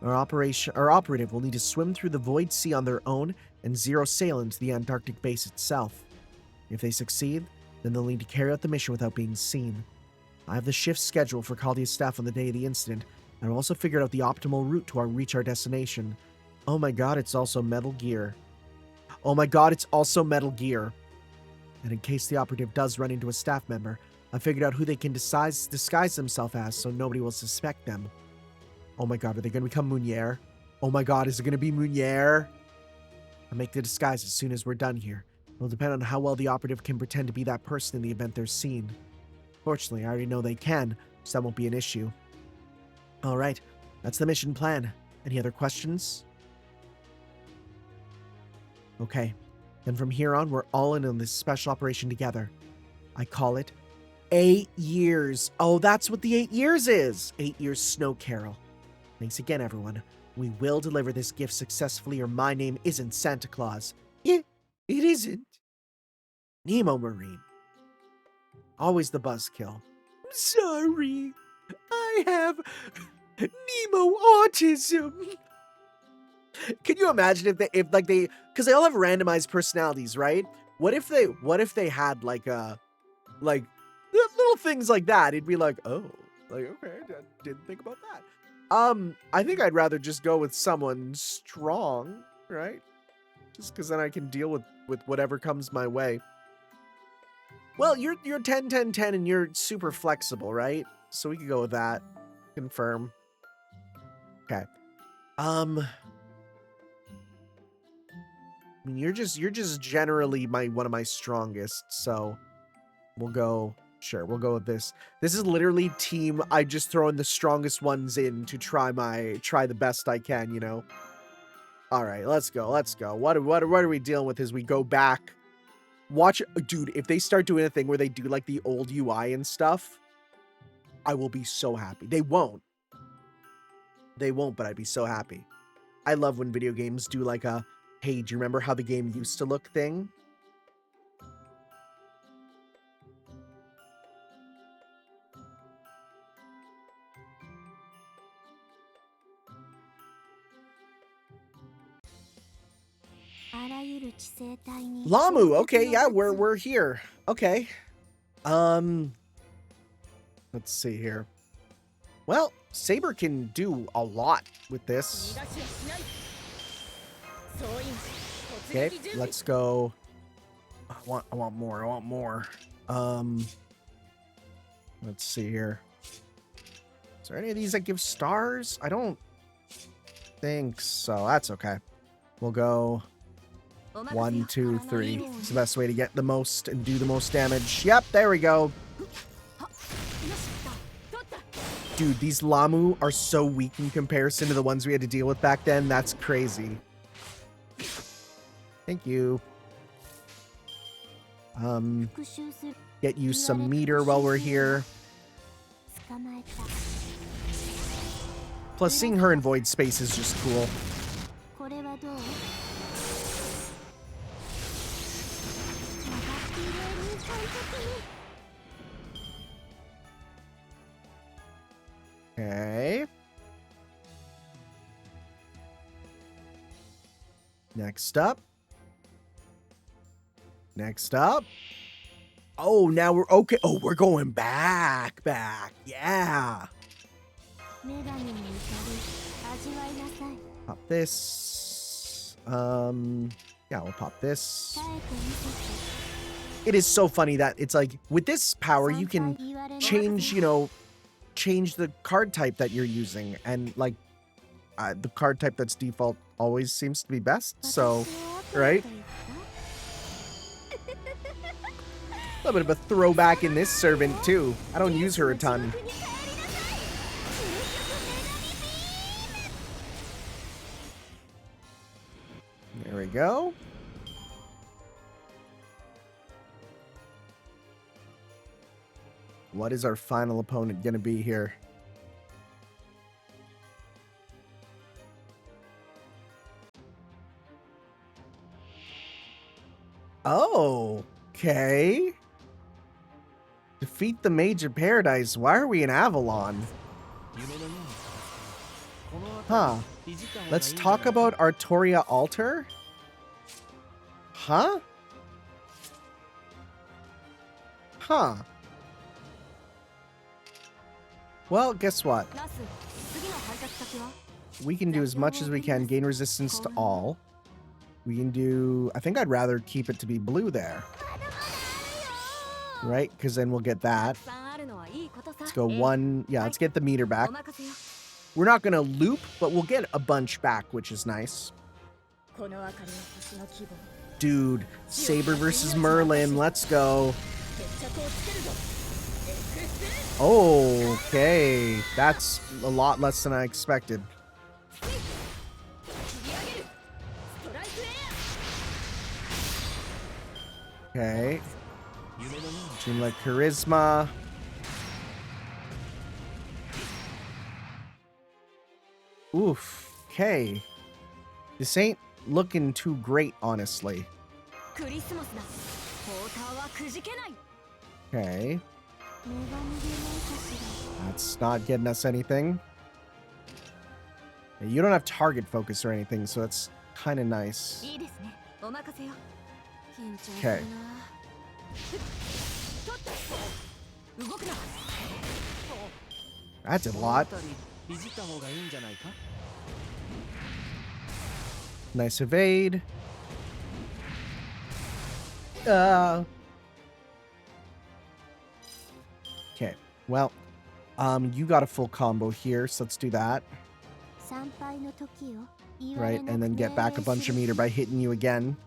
Our operative will need to swim through the void sea on their own and zero sail into the Antarctic base itself. If they succeed, then they'll need to carry out the mission without being seen. I have the shift scheduled for Chaldea's staff on the day of the incident, and I've also figured out the optimal route to reach our destination. Oh my god, it's also Metal Gear. Oh my god, it's also Metal Gear. And in case the operative does run into a staff member, I figured out who they can disguise themselves as so nobody will suspect them. Oh my god, are they going to become Munier? Oh my god, is it going to be Munier? I'll make the disguise as soon as we're done here. It'll depend on how well the operative can pretend to be that person in the event they're seen. Fortunately, I already know they can, so that won't be an issue. Alright, that's the mission plan. Any other questions? Okay, then from here on, we're all in on this special operation together. I call it 8 years. Oh, that's what the 8 years is! 8 years Snow Carol. Thanks again, everyone. We will deliver this gift successfully or my name isn't Santa Claus. It isn't. Nemo Marine. Always the buzzkill. Sorry. I have Nemo autism. Can you imagine if they because they all have randomized personalities, right? What if they had like little things like that? It'd be like, oh, like okay, I didn't think about that. I think I'd rather just go with someone strong, right? Just because then I can deal with whatever comes my way. Well, you're 10, 10, 10, and you're super flexible, right? So we could go with that. Confirm. Okay. I mean, you're just generally one of my strongest, so we'll go. Sure, we'll go with this. This is literally team. I just throw in the strongest ones in to try the best I can, you know. All right, let's go. What are we dealing with as we go back? Watch, dude. If they start doing a thing where they do like the old UI and stuff, I will be so happy. They won't, but I'd be so happy. I love when video games do like a, hey, do you remember how the game used to look thing? Lamu, okay, yeah, we're here. Okay. Let's see here. Well, Saber can do a lot with this. Okay, let's go. I want more. Let's see here. Is there any of these that give stars? I don't think so. That's okay. We'll go 1, 2, 3. It's the best way to get the most and do the most damage. Yep, there we go. Dude, these Lamu are so weak in comparison to the ones we had to deal with back then. That's crazy. Thank you. Get you some meter while we're here. Plus, seeing her in void space is just cool. Okay. Next up. Oh, now we're okay. Oh, we're going back. Yeah. Pop this. Yeah, we'll pop this. It is so funny that it's like, with this power, you can change, change the card type that you're using. And, like, the card type that's default always seems to be best. So, right? A little bit of a throwback in this servant, too. I don't use her a ton. There we go. What is our final opponent going to be here? Oh, okay. Defeat the Mage of Paradise. Why are we in Avalon? Huh. Let's talk about Artoria Altar. Huh? Well, guess what? We can do as much as we can. Gain resistance to all. We can do... I think I'd rather keep it to be blue there. Right? Because then we'll get that. Let's go 1. Yeah, let's get the meter back. We're not going to loop, but we'll get a bunch back, which is nice. Dude, Saber versus Merlin. Let's go. Okay. That's a lot less than I expected. Okay. Dreamlight Charisma. Oof. Okay. This ain't looking too great, honestly. Okay. That's not getting us anything. You don't have target focus or anything, so that's kind of nice. Okay. That did a lot. Nice evade. Okay. Well, you got a full combo here, so let's do that. Right, and then get back a bunch of meter by hitting you again.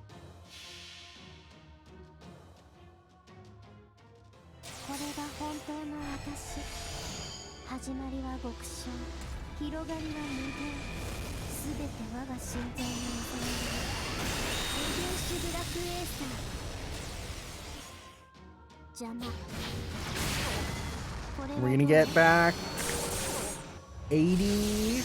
We're gonna get back 80,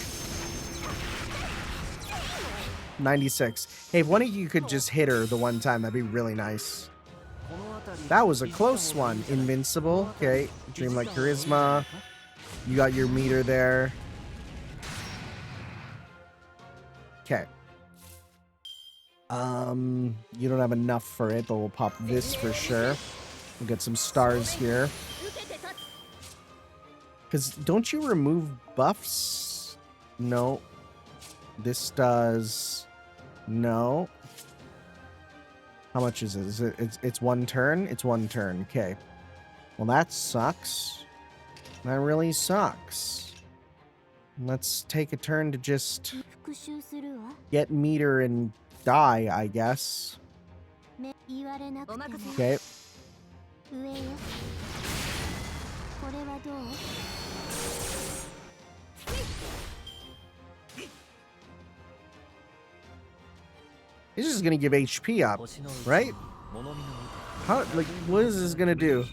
96. Hey, if one of you could just hit her the one time, that'd be really nice. That was a close one. Invincible. Okay. Dreamlight Charisma. You got your meter there. Okay. You don't have enough for it, but we'll pop this for sure. We'll get some stars here. Because don't you remove buffs? No. This does... No. How much is it? Is it it's one turn? It's one turn. Okay. Well, that sucks. That really sucks. Let's take a turn to just 復讐するわ get meter and die, I guess. 言われなくても Okay. 上よこれはどう This is gonna give HP up, right? How, like, what is this gonna do?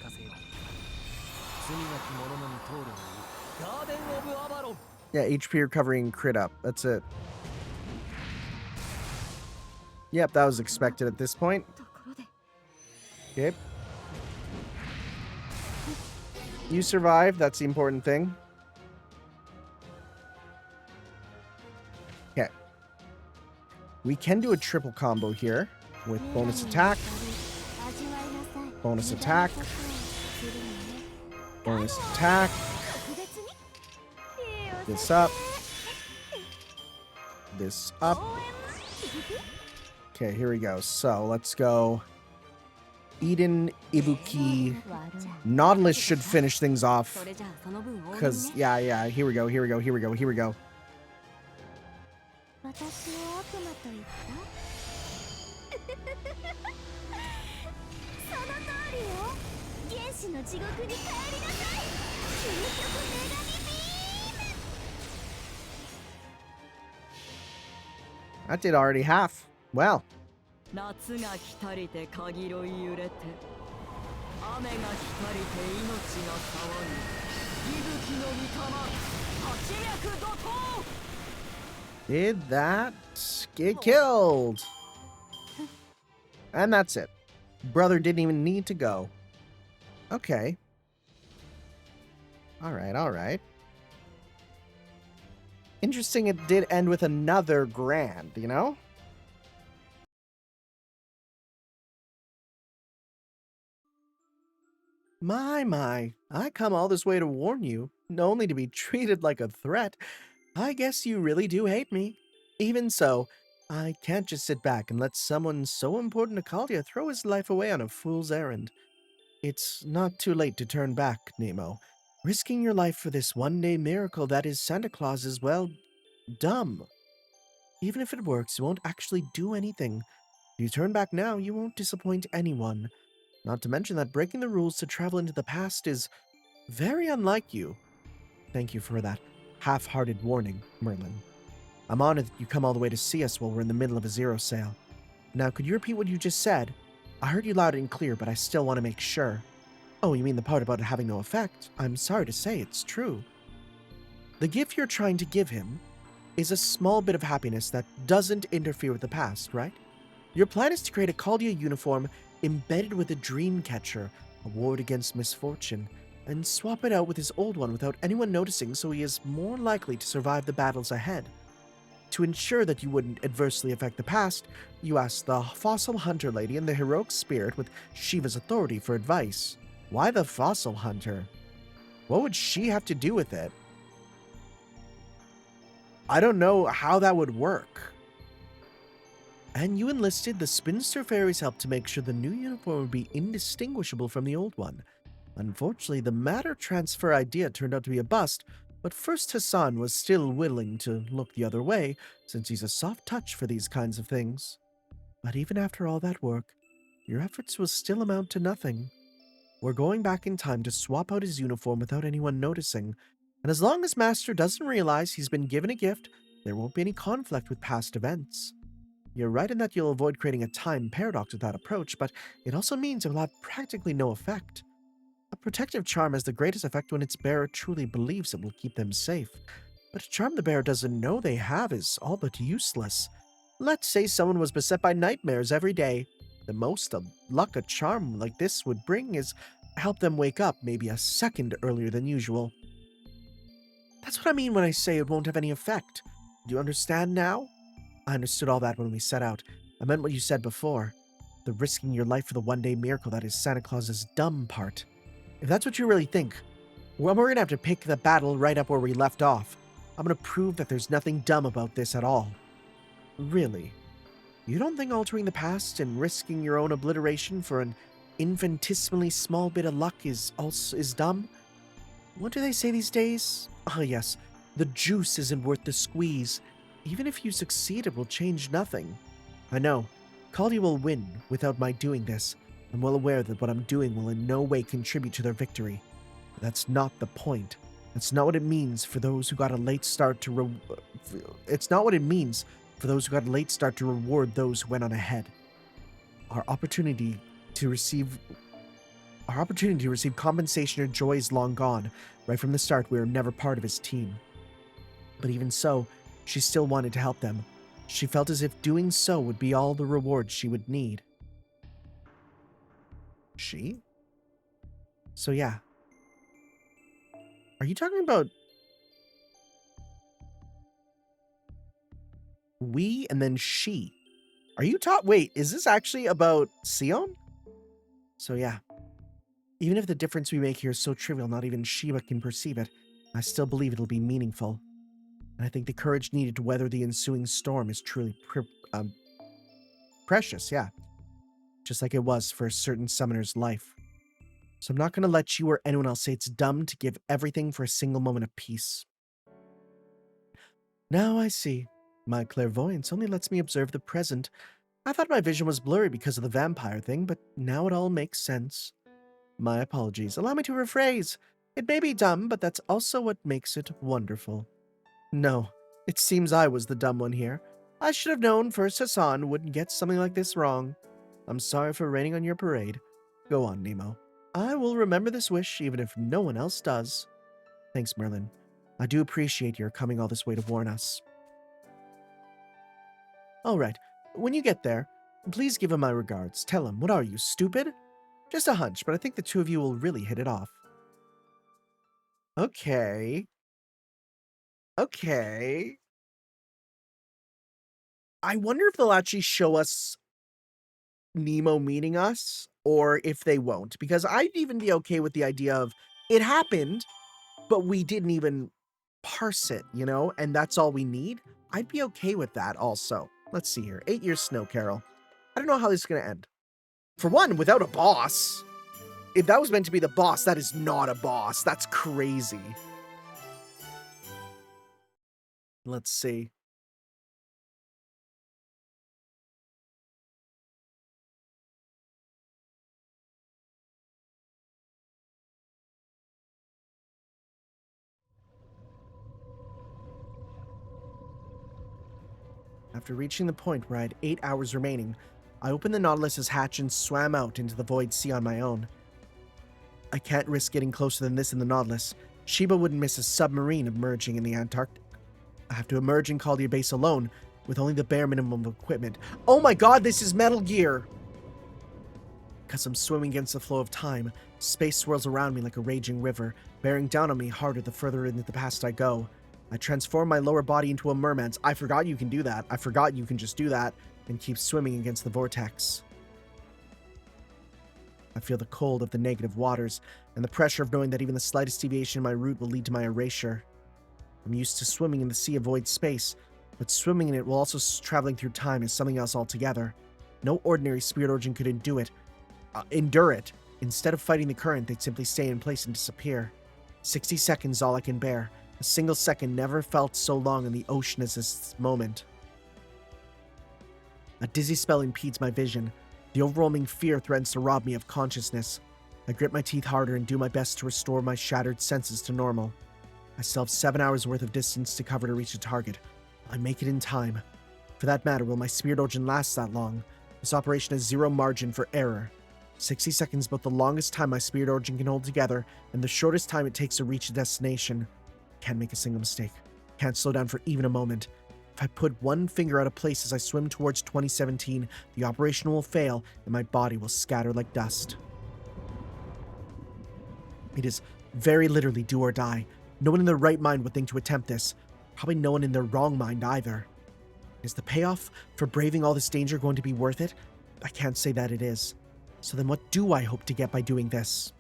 Yeah, HP recovery and crit up. That's it. Yep, that was expected at this point. Okay. You survived, that's the important thing. Okay. We can do a triple combo here with bonus attack, 味わいなさい bonus attack, 無駄なことをするのね bonus attack, 特別にいいお this up, this up. Okay, here we go. So let's go. Eden, Ibuki, Nautilus should finish things off. それじゃあその分多めにね Because, yeah, here we go. 私を悪魔と言ったその通りよ原始の地獄に帰りなさい究極女神ビーム That did already half. Well, 夏が来たりて限ろい揺れて雨が来たりて命が騒ぎ息吹の御霊八脈怒涛 did that get killed? And that's it. Brother didn't even need to go. Okay. Alright. Interesting it did end with another grand, you know? My, I come all this way to warn you, only to be treated like a threat. I guess you really do hate me. Even so, I can't just sit back and let someone so important to Chaldea throw his life away on a fool's errand. It's not too late to turn back, Nemo. Risking your life for this one-day miracle that is Santa Claus is, well, dumb. Even if it works, it won't actually do anything. If you turn back now, you won't disappoint anyone. Not to mention that breaking the rules to travel into the past is very unlike you. Thank you for that half-hearted warning, Merlin. I'm honored that you come all the way to see us while we're in the middle of a zero sale. Now, could you repeat what you just said? I heard you loud and clear, but I still want to make sure. Oh, you mean the part about it having no effect? I'm sorry to say it's true. The gift you're trying to give him is a small bit of happiness that doesn't interfere with the past, right? Your plan is to create a Chaldea uniform embedded with a dream catcher, a ward against misfortune, and swap it out with his old one without anyone noticing so he is more likely to survive the battles ahead. To ensure that you wouldn't adversely affect the past, you asked the fossil hunter lady and the heroic spirit with Shiva's authority for advice. Why the fossil hunter? What would she have to do with it? I don't know how that would work. And you enlisted the Spinster Fairy's help to make sure the new uniform would be indistinguishable from the old one. Unfortunately, the matter transfer idea turned out to be a bust, but first Hassan was still willing to look the other way, since he's a soft touch for these kinds of things. But even after all that work, your efforts will still amount to nothing. We're going back in time to swap out his uniform without anyone noticing, and as long as Master doesn't realize he's been given a gift, there won't be any conflict with past events. You're right in that you'll avoid creating a time paradox with that approach, but it also means it will have practically no effect. A protective charm has the greatest effect when its bearer truly believes it will keep them safe, but a charm the bearer doesn't know they have is all but useless. Let's say someone was beset by nightmares every day. The most of luck a charm like this would bring is help them wake up maybe a second earlier than usual. That's what I mean when I say it won't have any effect. Do you understand now? I understood all that when we set out. I meant what you said before. The risking your life for the one-day miracle that is Santa Claus's dumb part. If that's what you really think, well, we're gonna have to pick the battle right up where we left off. I'm gonna prove that there's nothing dumb about this at all. Really? You don't think altering the past and risking your own obliteration for an infinitesimally small bit of luck is dumb? What do they say these days? Ah, yes. The juice isn't worth the squeeze. Even if you succeed, it will change nothing. I know. Chaldea will win without my doing this. I'm well aware that what I'm doing will in no way contribute to their victory. But that's not the point. That's not what it means for those who got a late start to It's not what it means for those who got a late start to reward those who went on ahead. Our opportunity to receive compensation or joy is long gone. Right from the start, we were never part of his team. But even so, she still wanted to help them. She felt as if doing so would be all the reward she would need. She? So yeah. Are you talking about we and then she? Are you wait, is this actually about Sion? So yeah. Even if the difference we make here is so trivial not even Sheba can perceive it, I still believe it'll be meaningful. And I think the courage needed to weather the ensuing storm is truly precious, yeah. Just like it was for a certain summoner's life. So I'm not going to let you or anyone else say it's dumb to give everything for a single moment of peace. Now I see. My clairvoyance only lets me observe the present. I thought my vision was blurry because of the vampire thing, but now it all makes sense. My apologies. Allow me to rephrase. It may be dumb, but that's also what makes it wonderful. No, it seems I was the dumb one here. I should have known first Hassan wouldn't get something like this wrong. I'm sorry for raining on your parade. Go on, Nemo. I will remember this wish even if no one else does. Thanks, Merlin. I do appreciate your coming all this way to warn us. All right, when you get there, please give him my regards. Tell him, what are you, stupid? Just a hunch, but I think the two of you will really hit it off. Okay. Okay. I wonder if they'll actually show us Nemo meeting us, or if they won't, because I'd even be okay with the idea of it happened, but we didn't even parse it, you know, and that's all we need. I'd be okay with that also. Let's see here. 8 years Snow Carol. I don't know how this is going to end. For one, without a boss. If that was meant to be the boss, that is not a boss. That's crazy. Let's see. After reaching the point where I had 8 hours remaining, I opened the Nautilus's hatch and swam out into the void sea on my own. I can't risk getting closer than this in the Nautilus. Sheba wouldn't miss a submarine emerging in the Antarctic. I have to emerge in Chaldea base alone, with only the bare minimum of equipment. Oh my god, this is Metal Gear! Because I'm swimming against the flow of time, space swirls around me like a raging river, bearing down on me harder the further into the past I go. I transform my lower body into a merman's. I forgot you can do that. I forgot you can just do that, and keep swimming against the vortex. I feel the cold of the negative waters, and the pressure of knowing that even the slightest deviation in my route will lead to my erasure. I'm used to swimming in the sea of void space, but swimming in it while also traveling through time is something else altogether. No ordinary spirit origin could endure it. Instead of fighting the current, they'd simply stay in place and disappear. 60 seconds all I can bear. A single second never felt so long in the ocean as this moment. A dizzy spell impedes my vision. The overwhelming fear threatens to rob me of consciousness. I grit my teeth harder and do my best to restore my shattered senses to normal. I still have 7 hours worth of distance to cover to reach the target. I make it in time. For that matter, will my spirit origin last that long? This operation has zero margin for error. 60 seconds is both the longest time my spirit origin can hold together and the shortest time it takes to reach a destination. Can't make a single mistake. Can't slow down for even a moment. If I put one finger out of place as I swim towards 2017, the operation will fail and my body will scatter like dust. It is very literally do or die. No one in their right mind would think to attempt this. Probably no one in their wrong mind either. Is the payoff for braving all this danger going to be worth it? I can't say that it is. So then what do I hope to get by doing this?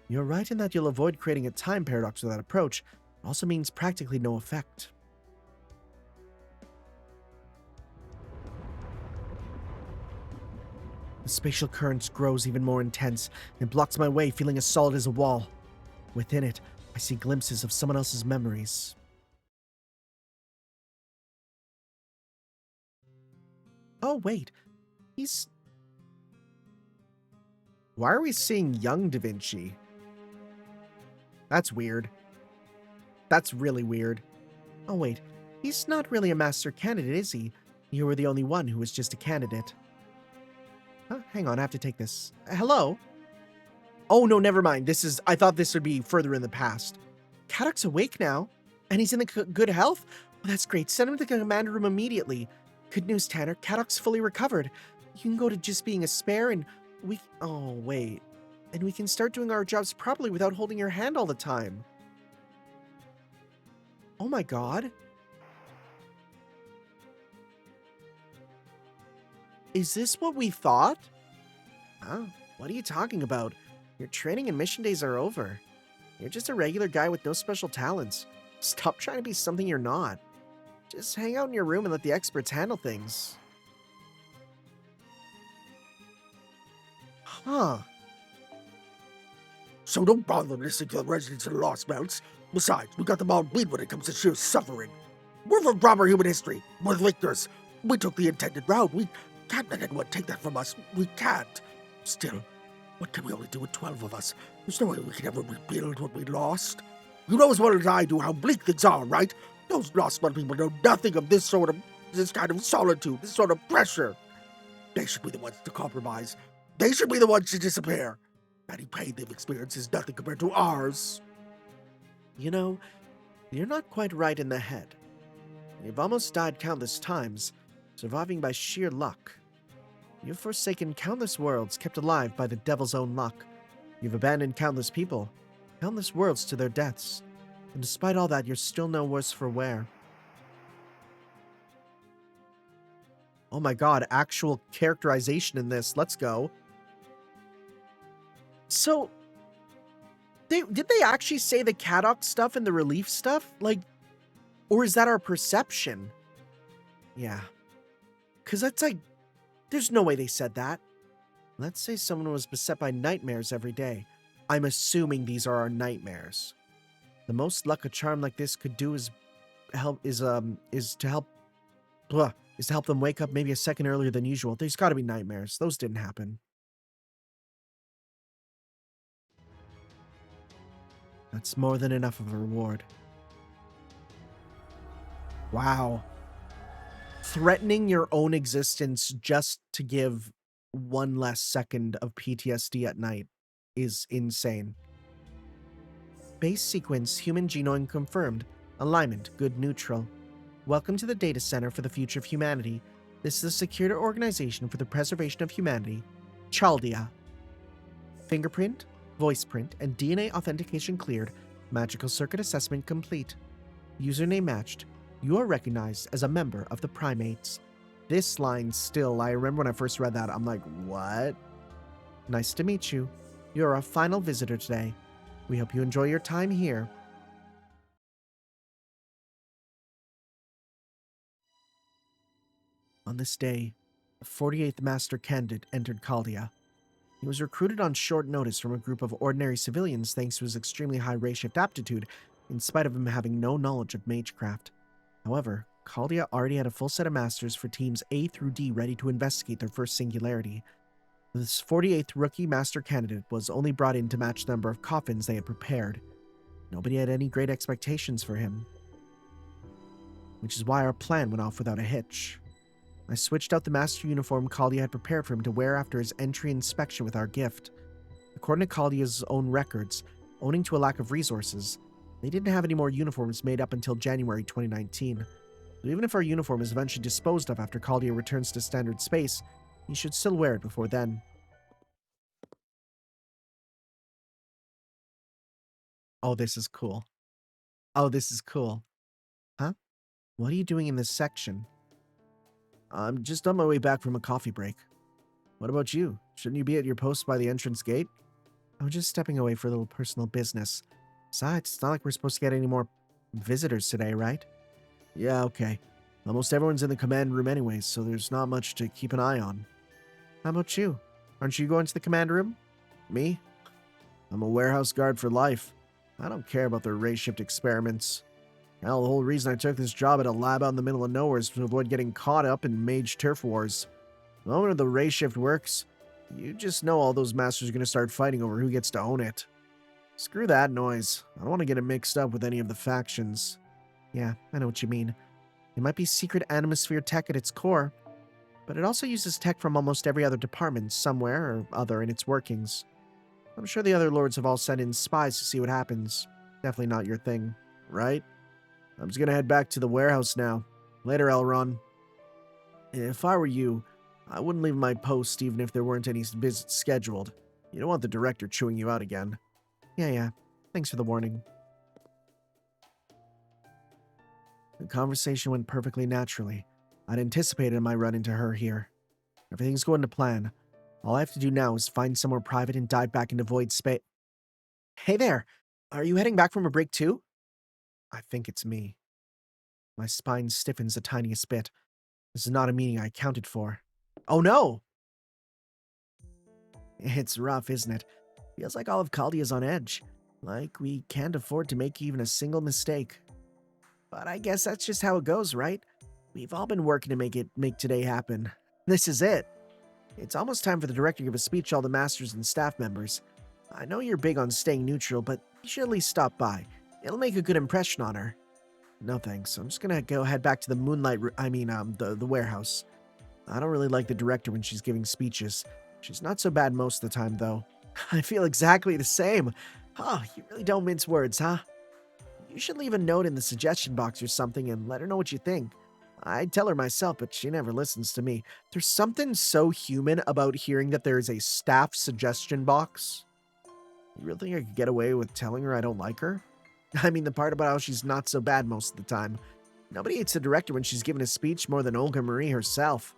You're right in that you'll avoid creating a time paradox with that approach. It also means practically no effect. The spatial current grows even more intense and blocks my way, feeling as solid as a wall. Within it, I see glimpses of someone else's memories. Oh, wait. He's... Why are we seeing young Da Vinci? That's weird. That's really weird. Oh, wait. He's not really a master candidate, is he? You were the only one who was just a candidate. Huh? Hang on, I have to take this. Hello? Oh, no, never mind. I thought this would be further in the past. Kadok's awake now, and he's in good health? Well, that's great. Send him to the command room immediately. Good news, Tanner. Kadok's fully recovered. You can go to just being a spare, and we... Oh, wait. And we can start doing our jobs properly without holding your hand all the time. Oh my god. Is this what we thought? Huh? What are you talking about? Your training and mission days are over. You're just a regular guy with no special talents. Stop trying to be something you're not. Just hang out in your room and let the experts handle things. Huh. So don't bother listening to the residents of the Lost Mounts. Besides, we got them all beat when it comes to sheer suffering. We're from proper human history. We're victors. We took the intended route. We can't let anyone take that from us. We can't. Still, what can we only do with 12 of us? There's no way we can ever rebuild what we lost. You know as well as I do how bleak things are, right? Those Lost Mountain people know nothing of this kind of solitude, this sort of pressure. They should be the ones to compromise. They should be the ones to disappear. Any pain they've experienced is nothing compared to ours. You know, you're not quite right in the head. You've almost died countless times, surviving by sheer luck. You've forsaken countless worlds kept alive by the devil's own luck. You've abandoned countless people, countless worlds to their deaths. And despite all that, you're still no worse for wear. Oh my god, actual characterization in this. Let's go. So, did they actually say the Kadok stuff and the relief stuff? Like, or is that our perception? Yeah. Because that's like, there's no way they said that. Let's say someone was beset by nightmares every day. I'm assuming these are our nightmares. The most luck a charm like this could do is to help them wake up maybe a second earlier than usual. There's got to be nightmares. Those didn't happen. That's more than enough of a reward. Wow. Threatening your own existence just to give one less second of PTSD at night is insane. Base sequence, human genome confirmed. Alignment, good neutral. Welcome to the data center for the future of humanity. This is a secure organization for the preservation of humanity. Chaldea. Fingerprint, voice print, and DNA authentication cleared. Magical circuit assessment complete. Username matched. You are recognized as a member of the primates. This line still, I remember when I first read that, I'm like, what? Nice to meet you. You're our final visitor today. We hope you enjoy your time here. On this day, the 48th Master Candidate entered Chaldea. He was recruited on short notice from a group of ordinary civilians thanks to his extremely high ray-shift aptitude, in spite of him having no knowledge of magecraft. However, Chaldea already had a full set of masters for teams A through D ready to investigate their first singularity. This 48th rookie master candidate was only brought in to match the number of coffins they had prepared. Nobody had any great expectations for him, which is why our plan went off without a hitch. I switched out the master uniform Chaldea had prepared for him to wear after his entry inspection with our gift. According to Chaldea's own records, owing to a lack of resources, they didn't have any more uniforms made up until January 2019. But even if our uniform is eventually disposed of after Chaldea returns to standard space, he should still wear it before then. Oh, this is cool. Oh, this is cool. Huh? What are you doing in this section? I'm just on my way back from a coffee break. What about you? Shouldn't you be at your post by the entrance gate? I was just stepping away for a little personal business. Besides, it's not like we're supposed to get any more visitors today, right? Yeah, okay. Almost everyone's in the command room anyways, so there's not much to keep an eye on. How about you? Aren't you going to the command room? Me? I'm a warehouse guard for life. I don't care about their ray shift experiments. Hell, the whole reason I took this job at a lab out in the middle of nowhere is to avoid getting caught up in mage turf wars. The moment the ray shift works, you just know all those masters are going to start fighting over who gets to own it. Screw that noise. I don't want to get it mixed up with any of the factions. Yeah, I know what you mean. It might be secret Animosphere tech at its core, but it also uses tech from almost every other department somewhere or other in its workings. I'm sure the other lords have all sent in spies to see what happens. Definitely not your thing, right? I'm just gonna head back to the warehouse now. Later, Elron. If I were you, I wouldn't leave my post even if there weren't any visits scheduled. You don't want the director chewing you out again. Yeah. Thanks for the warning. The conversation went perfectly naturally. I'd anticipated I might run into her here. Everything's going to plan. All I have to do now is find somewhere private and dive back into void space. Hey there! Are you heading back from a break too? I think it's me. My spine stiffens the tiniest bit. This is not a meeting I accounted for. Oh no! It's rough, isn't it? Feels like all of Chaldea's on edge. Like we can't afford to make even a single mistake. But I guess that's just how it goes, right? We've all been working to make today happen. This is it. It's almost time for the director to give a speech to all the masters and staff members. I know you're big on staying neutral, but you should at least stop by. It'll make a good impression on her. No thanks. I'm just gonna go head back to the the warehouse. I don't really like the director when she's giving speeches. She's not so bad most of the time, though. I feel exactly the same. Oh, you really don't mince words, huh? You should leave a note in the suggestion box or something and let her know what you think. I'd tell her myself, but she never listens to me. There's something so human about hearing that there is a staff suggestion box. You really think I could get away with telling her I don't like her? I mean, the part about how she's not so bad most of the time. Nobody hates the director when she's giving a speech more than Olga Marie herself.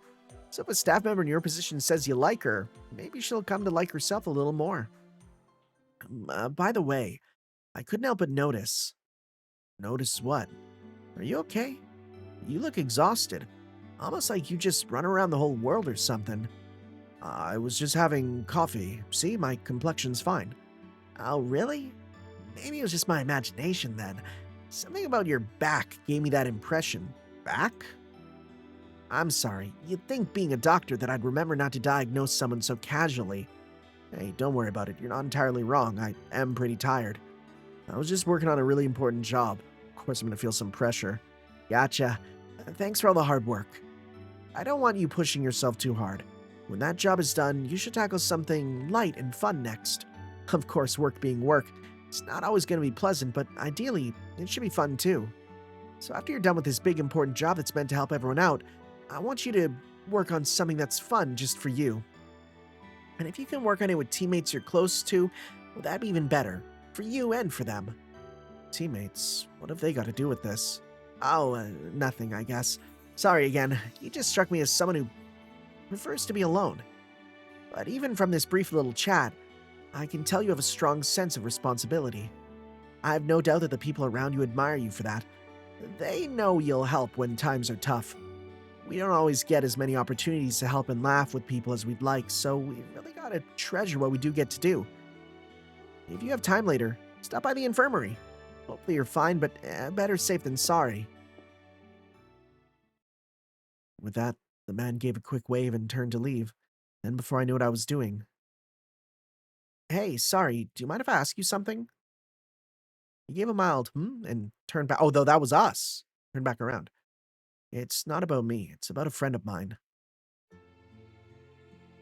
So if a staff member in your position says you like her, maybe she'll come to like herself a little more. By the way, I couldn't help but notice. Notice what? Are you okay? You look exhausted. Almost like you just run around the whole world or something. I was just having coffee. See, my complexion's fine. Oh, really? Maybe it was just my imagination then. Something about your back gave me that impression. Back? I'm sorry. You'd think being a doctor that I'd remember not to diagnose someone so casually. Hey, don't worry about it. You're not entirely wrong. I am pretty tired. I was just working on a really important job. Of course, I'm gonna feel some pressure. Gotcha. Thanks for all the hard work. I don't want you pushing yourself too hard. When that job is done, you should tackle something light and fun next. Of course, work being work, it's not always going to be pleasant, but ideally, it should be fun too. So after you're done with this big important job that's meant to help everyone out, I want you to work on something that's fun just for you. And if you can work on it with teammates you're close to, well, that'd be even better. For you and for them. Teammates? What have they got to do with this? Oh, nothing, I guess. Sorry again. You just struck me as someone who prefers to be alone. But even from this brief little chat, I can tell you have a strong sense of responsibility. I have no doubt that the people around you admire you for that. They know you'll help when times are tough. We don't always get as many opportunities to help and laugh with people as we'd like, so we really gotta treasure what we do get to do. If you have time later, stop by the infirmary. Hopefully you're fine, but better safe than sorry. With that, the man gave a quick wave and turned to leave. Then before I knew what I was doing. Hey, sorry, do you mind if I ask you something? He gave a mild and turned back. Oh, though that was us. Turned back around. It's not about me, it's about a friend of mine.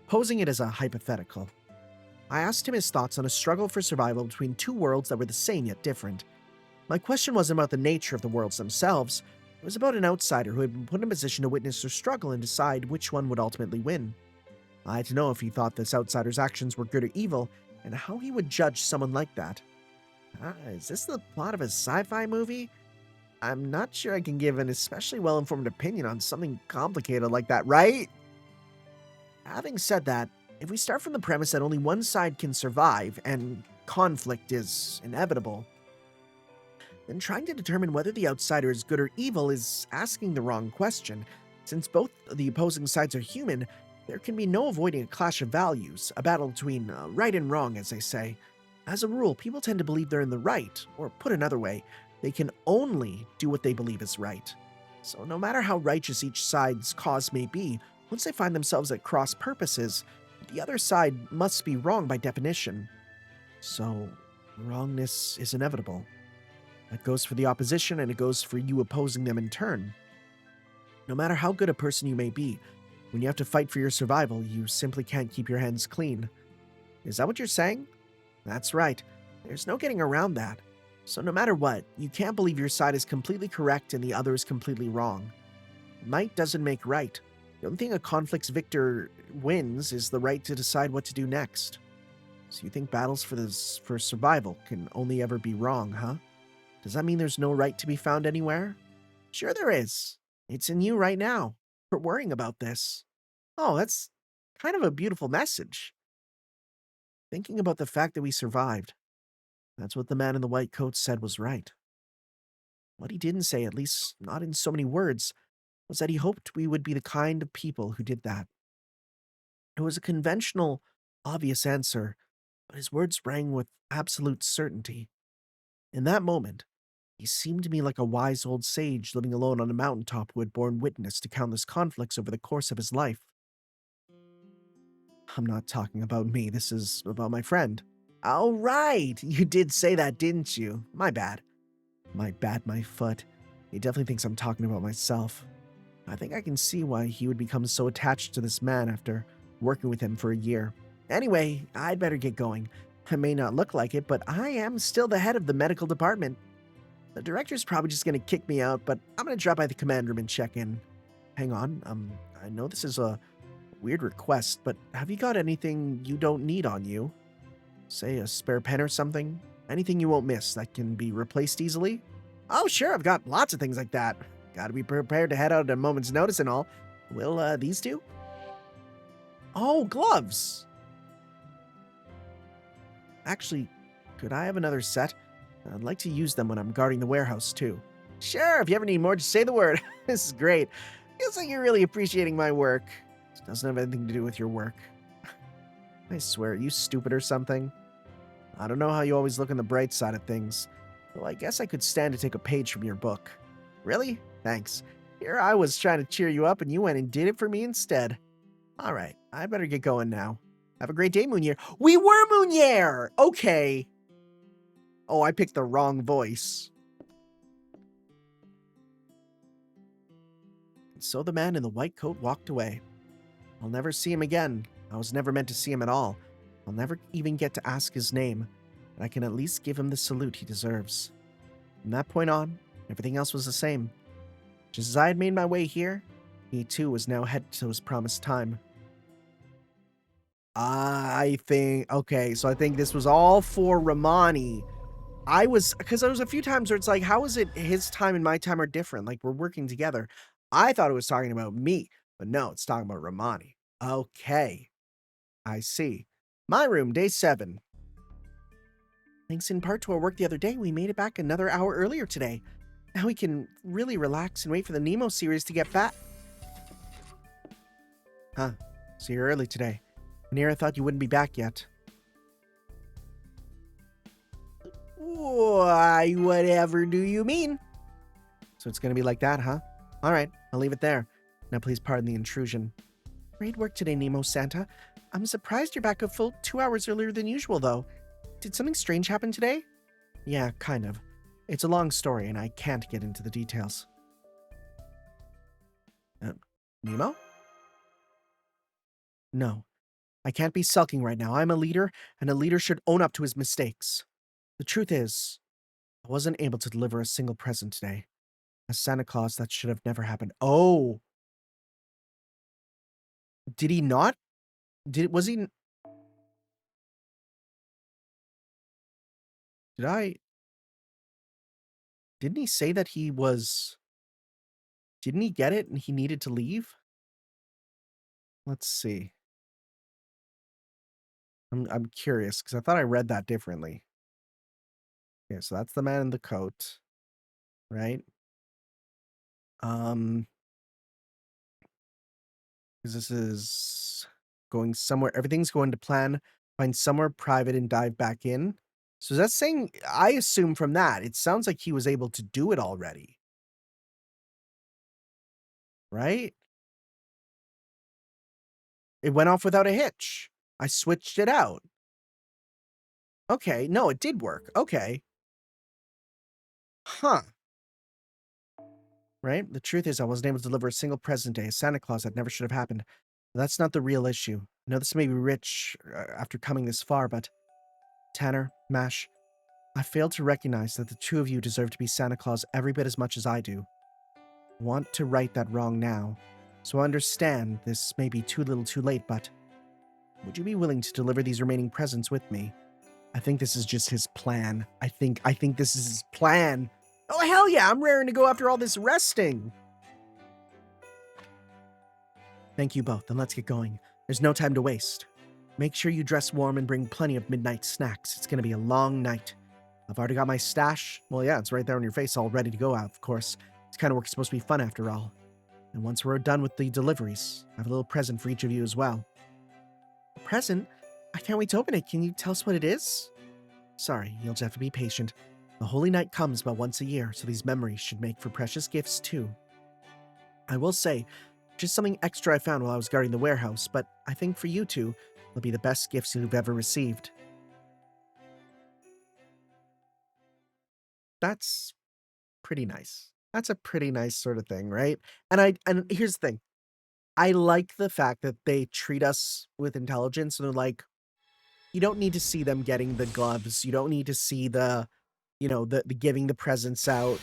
Posing it as a hypothetical, I asked him his thoughts on a struggle for survival between two worlds that were the same yet different. My question wasn't about the nature of the worlds themselves, it was about an outsider who had been put in a position to witness their struggle and decide which one would ultimately win. I had to know if he thought this outsider's actions were good or evil, and how he would judge someone like that. Is this the plot of a sci-fi movie? I'm not sure I can give an especially well-informed opinion on something complicated like that, right? Having said that, if we start from the premise that only one side can survive and conflict is inevitable, then trying to determine whether the outsider is good or evil is asking the wrong question. Since both the opposing sides are human, there can be no avoiding a clash of values, a battle between right and wrong, as they say. As a rule, people tend to believe they're in the right, or put another way, they can only do what they believe is right. So no matter how righteous each side's cause may be, once they find themselves at cross purposes, the other side must be wrong by definition. So, wrongness is inevitable. That goes for the opposition, and it goes for you opposing them in turn. No matter how good a person you may be, when you have to fight for your survival, you simply can't keep your hands clean. Is that what you're saying? That's right. There's no getting around that. So no matter what, you can't believe your side is completely correct and the other is completely wrong. Might doesn't make right. The only thing a conflict's victor wins is the right to decide what to do next. So you think battles for survival can only ever be wrong, huh? Does that mean there's no right to be found anywhere? Sure there is. It's in you right now. For worrying about this. Oh, that's kind of a beautiful message. Thinking about the fact that we survived. That's what the man in the white coat said was right. What he didn't say, at least not in so many words, was that he hoped we would be the kind of people who did that. It was a conventional, obvious answer, but his words rang with absolute certainty. In that moment, he seemed to me like a wise old sage living alone on a mountaintop who had borne witness to countless conflicts over the course of his life. I'm not talking about me, this is about my friend. Oh, right, you did say that, didn't you? My bad. My foot. He definitely thinks I'm talking about myself. I think I can see why he would become so attached to this man after working with him for a year. Anyway, I'd better get going. I may not look like it, but I am still the head of the medical department. The director's probably just going to kick me out, but I'm going to drop by the command room and check in. Hang on, I know this is a weird request, but have you got anything you don't need on you? Say a spare pen or something? Anything you won't miss that can be replaced easily? Oh, sure, I've got lots of things like that. Gotta be prepared to head out at a moment's notice and all. Will, these do? Oh, gloves! Actually, could I have another set? I'd like to use them when I'm guarding the warehouse, too. Sure, if you ever need more, just say the word. This is great. Feels like you're really appreciating my work. This doesn't have anything to do with your work. I swear, are you stupid or something? I don't know how you always look on the bright side of things. Well, I guess I could stand to take a page from your book. Really? Thanks. Here I was trying to cheer you up and you went and did it for me instead. Alright, I better get going now. Have a great day, Mounier. We were Mounier! Okay. Oh, I picked the wrong voice. And so the man in the white coat walked away. I'll never see him again. I was never meant to see him at all. I'll never even get to ask his name, but I can at least give him the salute he deserves. From that point on, everything else was the same. Just as I had made my way here, he too was now headed to his promised time. Okay, so I think this was all for Romani. Because there was a few times where it's like, how is it his time and my time are different? Like, we're working together. I thought it was talking about me, but no, it's talking about Romani. Okay, I see. My room, day 7. Thanks in part to our work the other day, we made it back another hour earlier today. Now we can really relax and wait for the Nemo series to get back. Huh, so you're early today. Nira thought you wouldn't be back yet. Why, whatever do you mean? So it's gonna be like that, huh? Alright, I'll leave it there. Now please pardon the intrusion. Great work today, Nemo Santa. I'm surprised you're back a full 2 hours earlier than usual, though. Did something strange happen today? Yeah, kind of. It's a long story, and I can't get into the details. Nemo? No. I can't be sulking right now. I'm a leader, and a leader should own up to his mistakes. The truth is, I wasn't able to deliver a single present today. As Santa Claus, that should have never happened. Oh! Did he not? Was he... Did Didn't he say that he was... Didn't he get it and he needed to leave? Let's see. I'm curious because I thought I read that differently. Okay, so that's the man in the coat, right? Because this is going somewhere. Everything's going to plan. Find somewhere private and dive back in. So that's saying, I assume from that, it sounds like he was able to do it already. Right? It went off without a hitch. I switched it out. Okay, no, it did work. Okay. Huh. Right? The truth is, I wasn't able to deliver a single present day. Santa Claus, that never should have happened. But that's not the real issue. I know this may be rich after coming this far, but Tanner, Mash, I failed to recognize that the two of you deserve to be Santa Claus every bit as much as I do. I want to right that wrong now, so I understand this may be too little too late, but would you be willing to deliver these remaining presents with me? I think this is just his plan. I think this is his plan. Oh, hell yeah, I'm raring to go after all this resting. Thank you both, and let's get going. There's no time to waste. Make sure you dress warm and bring plenty of midnight snacks. It's going to be a long night. I've already got my stash. Well, yeah, it's right there on your face, all ready to go out, of course. This kind of work is supposed to be fun after all. And once we're done with the deliveries, I have a little present for each of you as well. A present? I can't wait to open it. Can you tell us what it is? Sorry, you'll just have to be patient. The Holy Night comes but once a year, so these memories should make for precious gifts too. I will say, just something extra I found while I was guarding the warehouse, but I think for you two, they'll be the best gifts you've ever received. That's pretty nice. That's a pretty nice sort of thing, right? And here's the thing. I like the fact that they treat us with intelligence and they're like, you don't need to see them getting the gloves. You don't need to see the giving the presents out.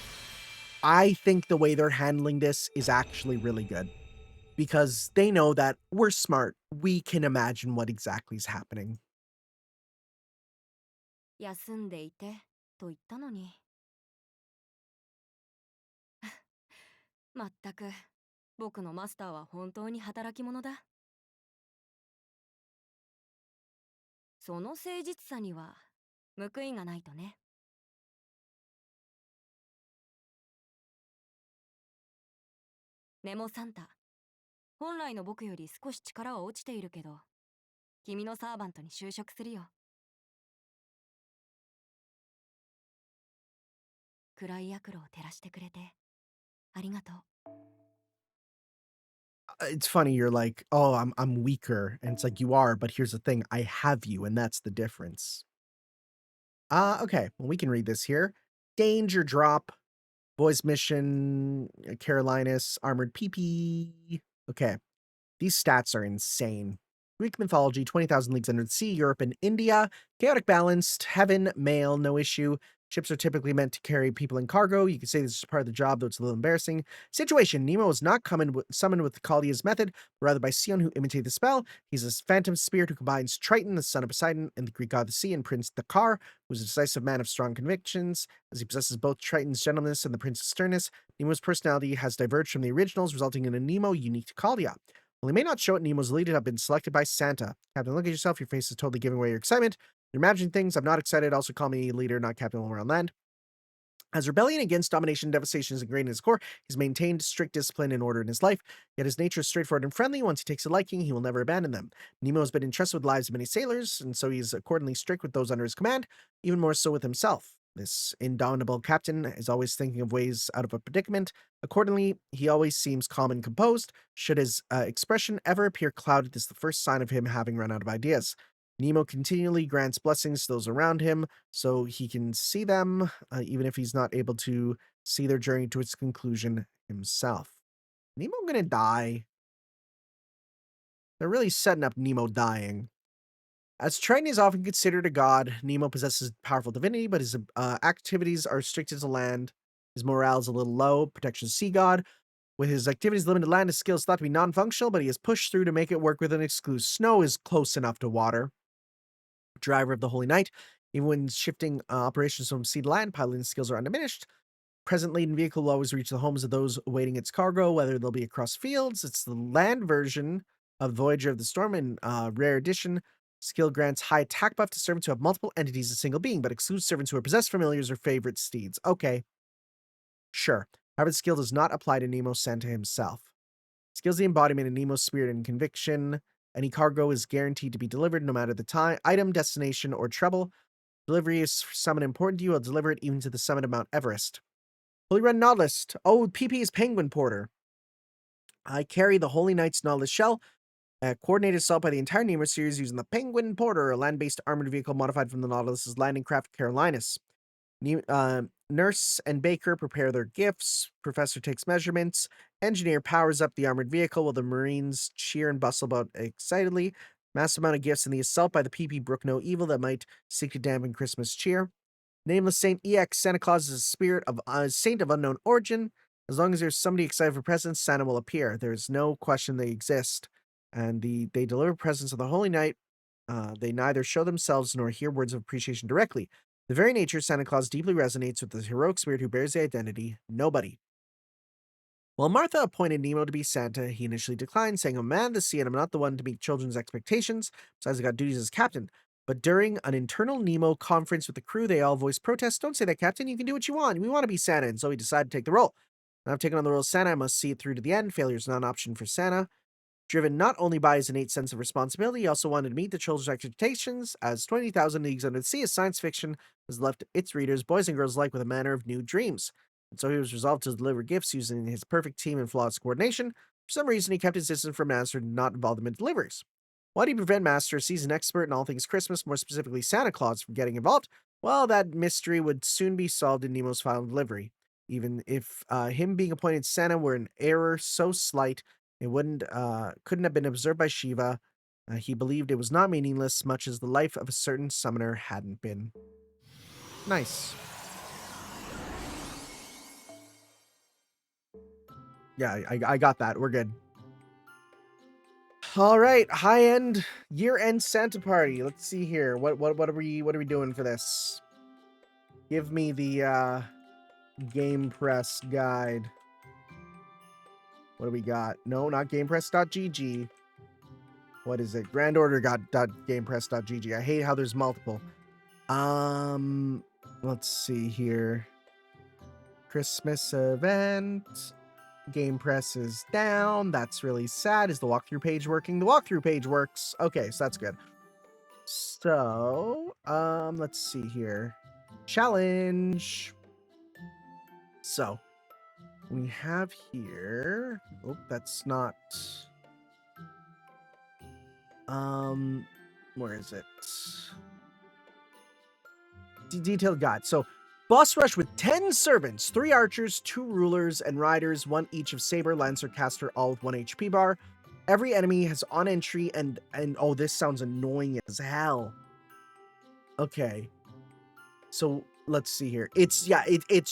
I think the way they're handling this is actually really good because they know that we're smart. We can imagine what exactly is happening. 休んでいてと言ったのに。まったく、僕のマスターは本当に働き者だ。その誠実さには報いがないとね。ネモサンタ、本来の僕より少し力は落ちているけど、君のサーバントに就職するよ。暗い悪路を照らしてくれてありがとう。It's funny, you're like, oh, I'm weaker. And it's like, you are, but here's the thing, I have you, and that's the difference. Okay, well, we can read this here. Danger drop. Boys mission, Carolinus, armored PP. Okay, these stats are insane. Greek mythology, 20,000 leagues under the sea, Europe and India. Chaotic balanced, heaven, male, no issue. Ships are typically meant to carry people and cargo. You could say this is part of the job, though it's a little embarrassing. Situation, Nemo was not summoned with Chaldea's method, but rather by Sion, who imitated the spell. He's a phantom spirit who combines Triton, the son of Poseidon, and the Greek god of the sea, and Prince Thakar, who's a decisive man of strong convictions. As he possesses both Triton's gentleness and the prince's sternness, Nemo's personality has diverged from the originals, resulting in a Nemo unique to Chaldea. While he may not show it, Nemo's leader have been selected by Santa. Captain, look at yourself. Your face is totally giving away your excitement. You're imagining things. I'm not excited. Also call me leader, not captain when we're on land. As rebellion against domination and devastation is ingrained in his core, he's maintained strict discipline and order in his life, yet his nature is straightforward and friendly. Once he takes a liking, he will never abandon them. Nemo has been entrusted with the lives of many sailors, and so he is accordingly strict with those under his command, even more so with himself. This indomitable captain is always thinking of ways out of a predicament. Accordingly, he always seems calm and composed. Should his expression ever appear clouded, this is the first sign of him having run out of ideas. Nemo continually grants blessings to those around him so he can see them, even if he's not able to see their journey to its conclusion himself. Nemo gonna die? They're really setting up Nemo dying. As Triton is often considered a god, Nemo possesses powerful divinity, but his activities are restricted to land. His morale is a little low. Protection sea god. With his activities limited to land, his skill is thought to be non-functional, but he has pushed through to make it work with an exclusive. Snow is close enough to water. Driver of the Holy Night. Even when shifting operations from sea to land, piloting skills are undiminished. present-laden vehicle will always reach the homes of those awaiting its cargo, whether they'll be across fields. It's the land version of Voyager of the Storm in Rare Edition. Skill grants high attack buff to servants who have multiple entities as a single being, but excludes servants who are possessed familiars or favorite steeds. Okay. Sure. However, the skill does not apply to Nemo Santa himself. Skills the embodiment of Nemo's spirit and conviction. Any cargo is guaranteed to be delivered no matter the time, item, destination, or trouble. Delivery is someone important to you. I'll deliver it even to the summit of Mount Everest. Holy Red Nautilus. Oh, PP is Penguin Porter. I carry the Holy Knight's Nautilus shell. Coordinated assault by the entire Nemo series using the Penguin Porter, a land-based armored vehicle modified from the Nautilus's landing craft Carolinus. Nurse and Baker prepare their gifts. Professor takes measurements. Engineer powers up the armored vehicle while the Marines cheer and bustle about excitedly. Massive amount of gifts in the assault by the PP brook no evil that might seek to dampen Christmas cheer. Nameless Saint EX, Santa Claus is a spirit of saint of unknown origin. As long as there's somebody excited for presents, Santa will appear. There's no question they exist. And they deliver presents of the Holy Night. They neither show themselves nor hear words of appreciation directly. The very nature of Santa Claus deeply resonates with the heroic spirit who bears the identity, nobody. While Martha appointed Nemo to be Santa, he initially declined, saying, I'm a man to see and I'm not the one to meet children's expectations, besides I got duties as captain. But during an internal Nemo conference with the crew, they all voiced protest. Don't say that, Captain. You can do what you want. We want to be Santa. And so he decided to take the role. Now I've taken on the role of Santa. I must see it through to the end. Failure is not an option for Santa. Driven not only by his innate sense of responsibility, he also wanted to meet the children's expectations, as 20,000 Leagues Under the Sea is science fiction has left its readers, boys and girls alike, with a manner of new dreams. And so he was resolved to deliver gifts using his perfect team and flawless coordination. For some reason, he kept his distance from Master and did not involve them in deliveries. Why do you prevent Master, a seasoned expert in all things Christmas, more specifically Santa Claus, from getting involved? Well, that mystery would soon be solved in Nemo's final delivery. Even if him being appointed Santa were an error so slight, it couldn't have been observed by Shiva. He believed it was not meaningless, much as the life of a certain summoner hadn't been. Nice. Yeah, I got that. We're good. All right, high-end year-end Santa party. Let's see here. What are we doing for this? Give me the Game Press guide. What do we got? No, not GamePress.gg. What is it? Grand Order GamePress.gg. I hate how there's multiple. Let's see here. Christmas event. Game Press is down. That's really sad. Is the walkthrough page working? The walkthrough page works. Okay, so that's good. So, let's see here. Challenge. So, we have here. Oh, that's not. Where is it? Detailed guide. So, boss rush with 10 servants, 3 archers, 2 rulers, and riders, 1 each of saber, lancer, caster, all with 1 HP bar. Every enemy has on entry and oh, this sounds annoying as hell. Okay. So let's see here. It's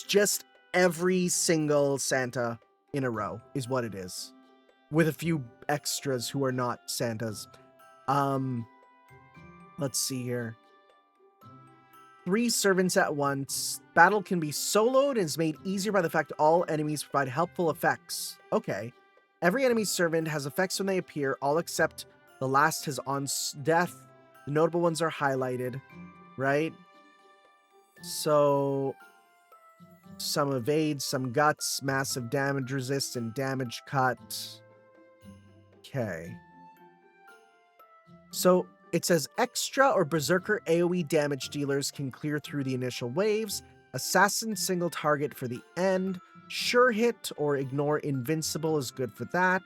just every single Santa in a row is what it is. With a few extras who are not Santas. Let's see here. 3 servants at once. Battle can be soloed and is made easier by the fact all enemies provide helpful effects. Okay. Every enemy servant has effects when they appear, all except the last has on death. The notable ones are highlighted, right? So, some evade, some guts, massive damage resist, and damage cut. Okay. So, it says extra or berserker AoE damage dealers can clear through the initial waves. Assassin single target for the end. Sure hit or ignore invincible is good for that.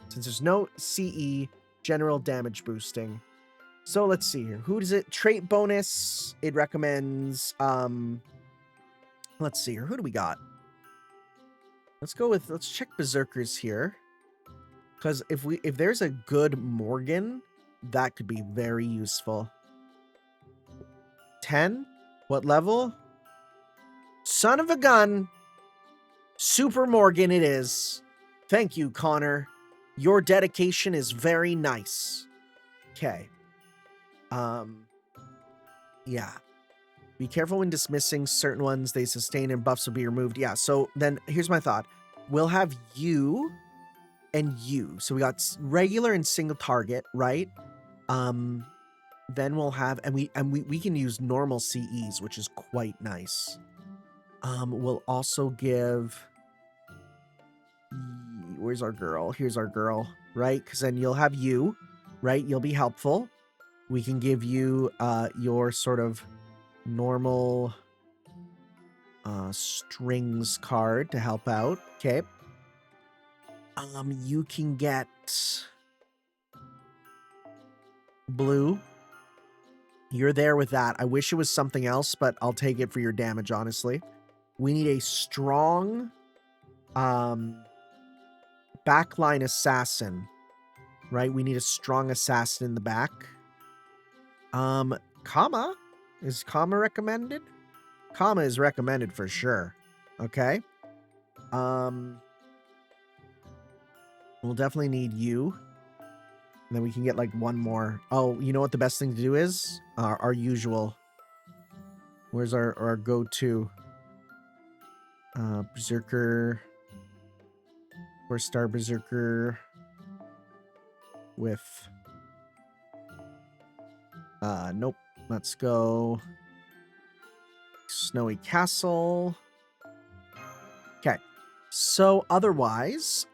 Since there's no CE, general damage boosting. So let's see here. Who does it? Trait bonus. It recommends, let's see here. Who do we got? Let's check berserkers here. Because if there's a good Morgan, that could be very useful. 10? What level? Son of a gun. Super Morgan it is. Thank you, Connor. Your dedication is very nice. Okay. Yeah. Be careful when dismissing certain ones. They sustain and buffs will be removed. Yeah, so then here's my thought. We'll have you and you. So we got regular and single target, right? Then we'll have, and we can use normal CEs, which is quite nice. We'll also give, where's our girl? Here's our girl, right? Because then you'll have you, right? You'll be helpful. We can give you your sort of normal strings card to help out. Okay. You can get blue. You're there with that. I wish it was something else, but I'll take it for your damage, honestly. We need a strong backline assassin, right? We need a strong assassin in the back. Kama? Is Kama recommended? Kama is recommended for sure. Okay. We'll definitely need you. And then we can get like one more. Oh, you know what the best thing to do is? Our usual. Where's our go-to? Berserker. 4-star Berserker. With... nope. Let's go... Snowy Castle. Okay. So otherwise,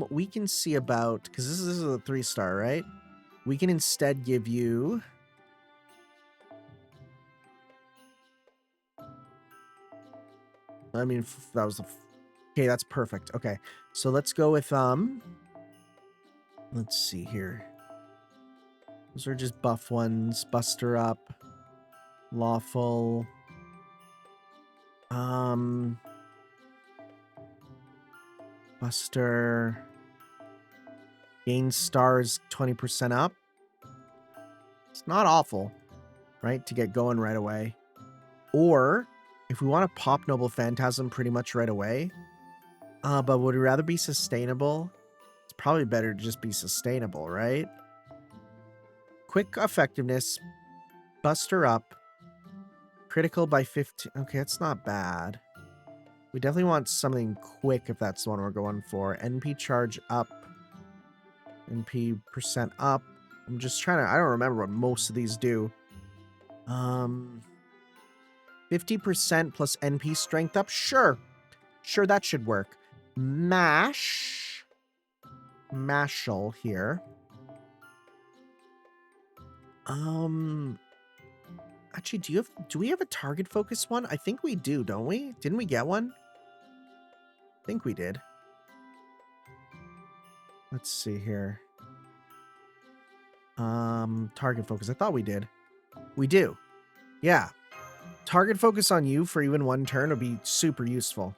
we can see about, because this is a 3-star, right? We can instead give you I mean, that was the okay, that's perfect. Okay. So let's go with let's see here. Those are just buff ones. Buster up. Lawful. Buster. Gain stars 20% up. It's not awful, right? To get going right away. Or if we want to pop Noble Phantasm pretty much right away, but would we rather be sustainable? It's probably better to just be sustainable, right? Quick effectiveness. Buster up. Critical by 15. Okay, that's not bad. We definitely want something quick if that's the one we're going for. NP charge up. NP percent up. I'm just trying to... I don't remember what most of these do. 50% plus NP strength up? Sure. Sure, that should work. Mash. Mashal here. Actually, do we have a target focus one? I think we do, don't we? Didn't we get one? I think we did. Let's see here. Target focus. I thought we did. We do. Yeah. Target focus on you for even one turn would be super useful.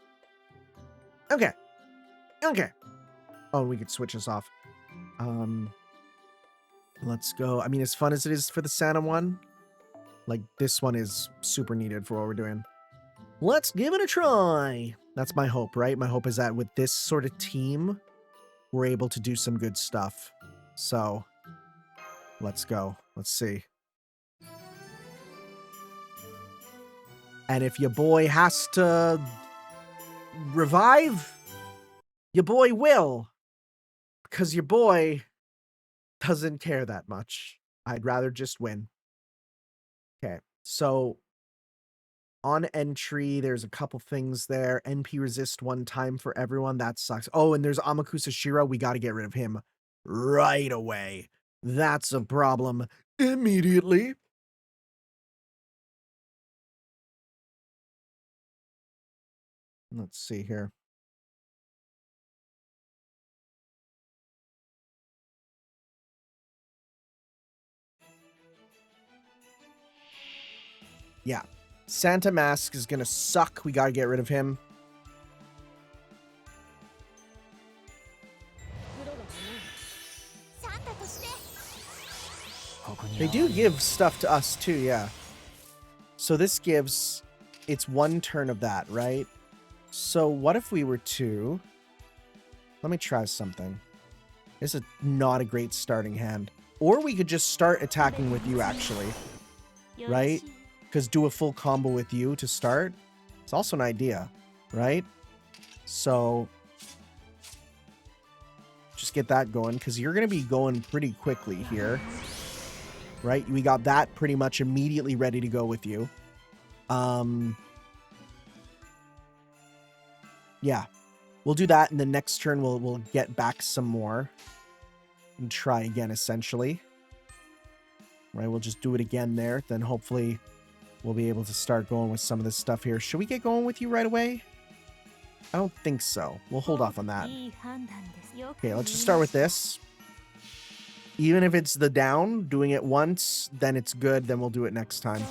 Okay. Okay. Oh, we could switch this off. Let's go. I mean, as fun as it is for the Santa one, like, this one is super needed for what we're doing. Let's give it a try. That's my hope, right? My hope is that with this sort of team, we're able to do some good stuff. So, let's go. Let's see. And if your boy has to revive, your boy will. Because your boy doesn't care that much. I'd rather just win. Okay, so on entry, there's a couple things there. NP resist one time for everyone. That sucks. Oh, and there's Amakusa Shiro. We got to get rid of him right away. That's a problem immediately. Let's see here. Yeah. Santa Mask is gonna suck. We gotta get rid of him. They do give stuff to us too, yeah. So this gives... It's one turn of that, right? So what if we were to... Let me try something. This is not a great starting hand. Or we could just start attacking with you, actually. Right? Because do a full combo with you to start. It's also an idea, right? So just get that going, because you're going to be going pretty quickly here. Right? We got that pretty much immediately ready to go with you. Yeah. We'll do that, and the next turn we'll get back some more. And try again, essentially. Right, we'll just do it again there. Then hopefully we'll be able to start going with some of this stuff here. Should we get going with you right away? I don't think so. We'll hold off on that. Okay, let's just start with this. Even if it's the down, doing it once, then it's good. Then we'll do it next time.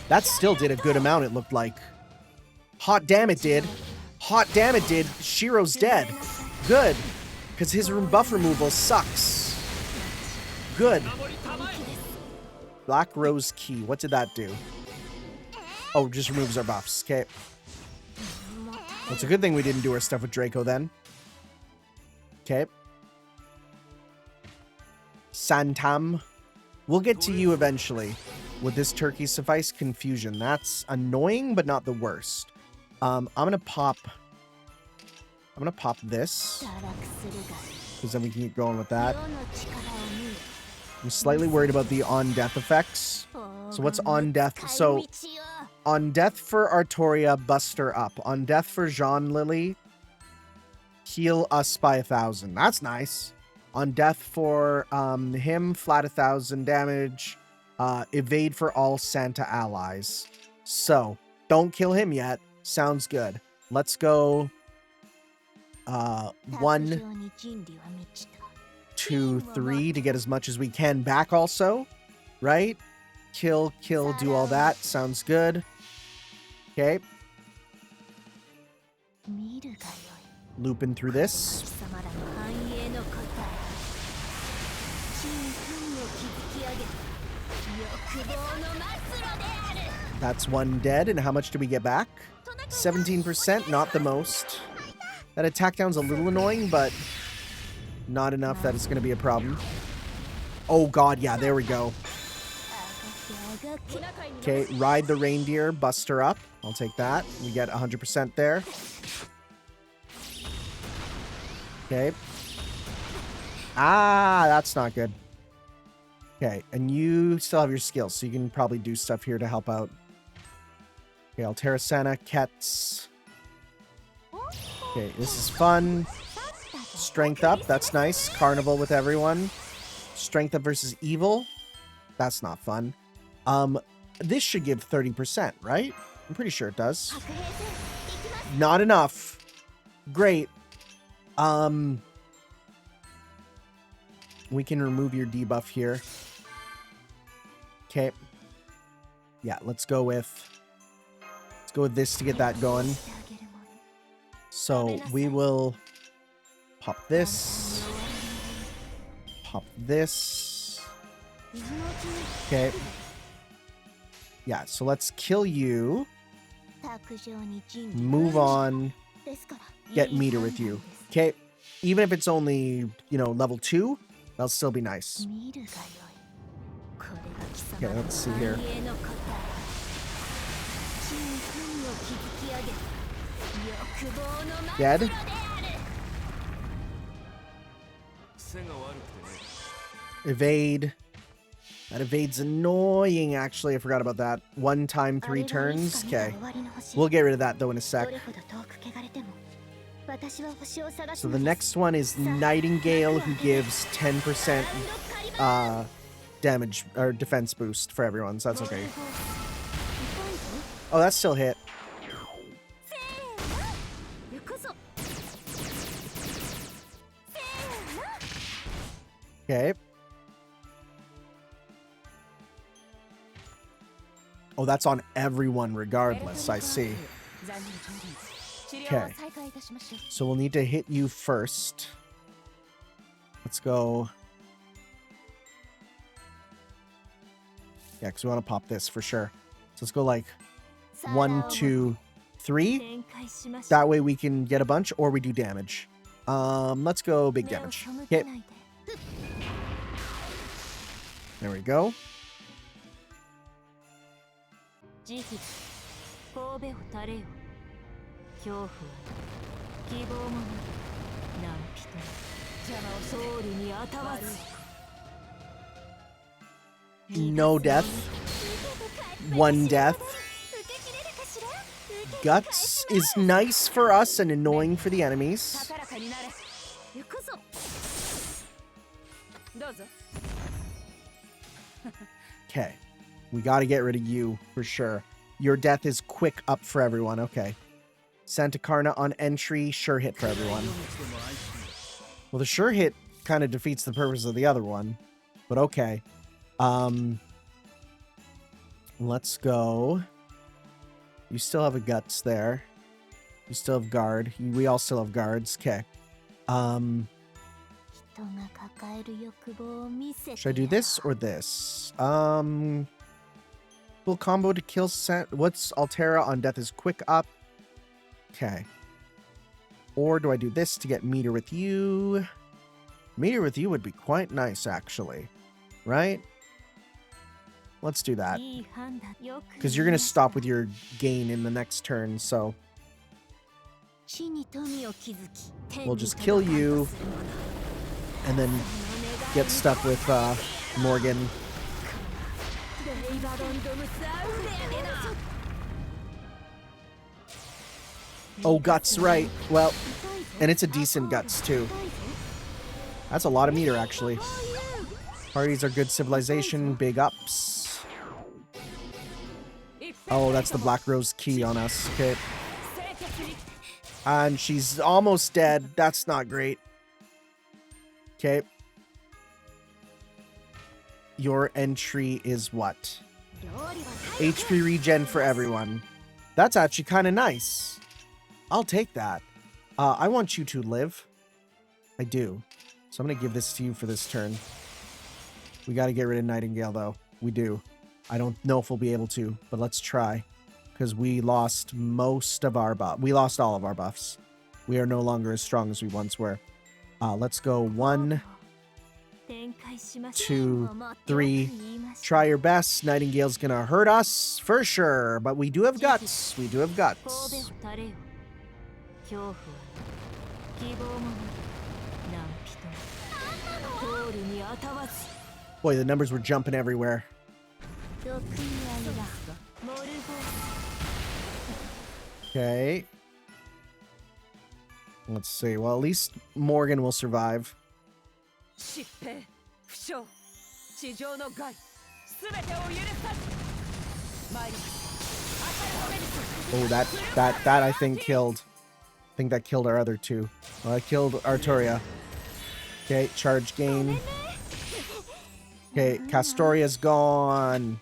That still did a good amount, it looked like. Hot damn it did. Hot damn it did. Shiro's dead. Good. Because his buff removal sucks. Good. Black Rose Key. What did that do? Oh, just removes our buffs. Okay. It's a good thing we didn't do our stuff with Draco then. Okay. Santam. We'll get to you eventually. Would this turkey suffice? Confusion. That's annoying, but not the worst. I'm gonna pop this. Because then we can keep going with that. I'm slightly worried about the on-death effects. So what's on-death? So, on-death for Artoria, Buster up. On-death for Jean Lily, heal us by 1,000. That's nice. On-death for him, flat 1,000 damage. Evade for all Santa allies. So, don't kill him yet. Sounds good. Let's go 1, 2, 3 to get as much as we can back also. Right? Kill, do all that. Sounds good. Okay. Looping through this. That's one dead. And how much do we get back? 17%, not the most. That attack down's a little annoying, but not enough that it's going to be a problem. Oh god, yeah, there we go. Okay, ride the reindeer, Buster up. I'll take that. We get 100% there. Okay. Ah, that's not good. Okay, and you still have your skills, so you can probably do stuff here to help out. Okay, Altera Santa, Kets. Okay, this is fun. Strength up, that's nice. Carnival with everyone. Strength up versus evil. That's not fun. This should give 30%, right? I'm pretty sure it does. Not enough. Great. We can remove your debuff here. Okay. Yeah, let's go with this to get that going. So we will pop this. Pop this. Okay. Yeah, so let's kill you. Move on. Get meter with you. Okay. Even if it's only, level 2, that'll still be nice. Okay, let's see here. Dead. Evade. That evade's annoying, actually. I forgot about that. 1 time, 3 turns. Okay. We'll get rid of that, though, in a sec. So the next one is Nightingale, who gives 10% damage or defense boost for everyone, so that's okay. Oh, that's still hit. Okay. Oh, that's on everyone regardless, I see. Okay. So we'll need to hit you first. Let's go. Yeah, because we want to pop this for sure. So let's go like 1, 2, 3. That way we can get a bunch, or we do damage. Let's go big 目を damage. 背け Okay, ないで there we go. 慈悲神戸を垂れよ恐怖は希望もなる何人もソウルにあたわず No death. 1 death. 受け切れるかしら受け Guts is nice for us and annoying for the enemies. 高らかになれ行くぞどうぞ Okay. We gotta get rid of you for sure. Your death is quick up for everyone. Okay. Santa Carna on entry, sure hit for everyone. Well, the sure hit kind of defeats the purpose of the other one. But okay. Let's go. You still have a guts there. You still have guard. We all still have guards. Okay. 人が抱える欲望を見せて Should I do this or this? Full combo to kill what's Altera on death is quick up. Okay. Or do I do this to get meter with you? Meter with you would be quite nice, actually. Right? Let's do that. いい判断よく Because you're going to stop with your gain in the next turn, so 地に富を築き we'll just kill you and then get stuck with Morgan. Oh, guts, right. Well, and it's a decent guts, too. That's a lot of meter, actually. Parties are good civilization, big ups. Oh, that's the Black Rose key on us. Okay. And she's almost dead. That's not great. Okay. Your entry is what? HP regen for everyone. That's actually kind of nice. I'll take that. I want you to live. I do. So I'm going to give this to you for this turn. We got to get rid of Nightingale, though. We do. I don't know if we'll be able to, but let's try. Because we lost most of our buff. We lost all of our buffs. We are no longer as strong as we once were. Let's go 1, 2, 3. Try your best. Nightingale's going to hurt us for sure. But we do have guts. We do have guts. Boy, the numbers were jumping everywhere. Okay. Let's see. Well, at least Morgan will survive. 疾病負傷地上の害すべてを許さず参ります Oh, that I think killed. I think that killed our other two. Well, I killed Arturia. Okay, charge gain. Okay, Castoria's gone.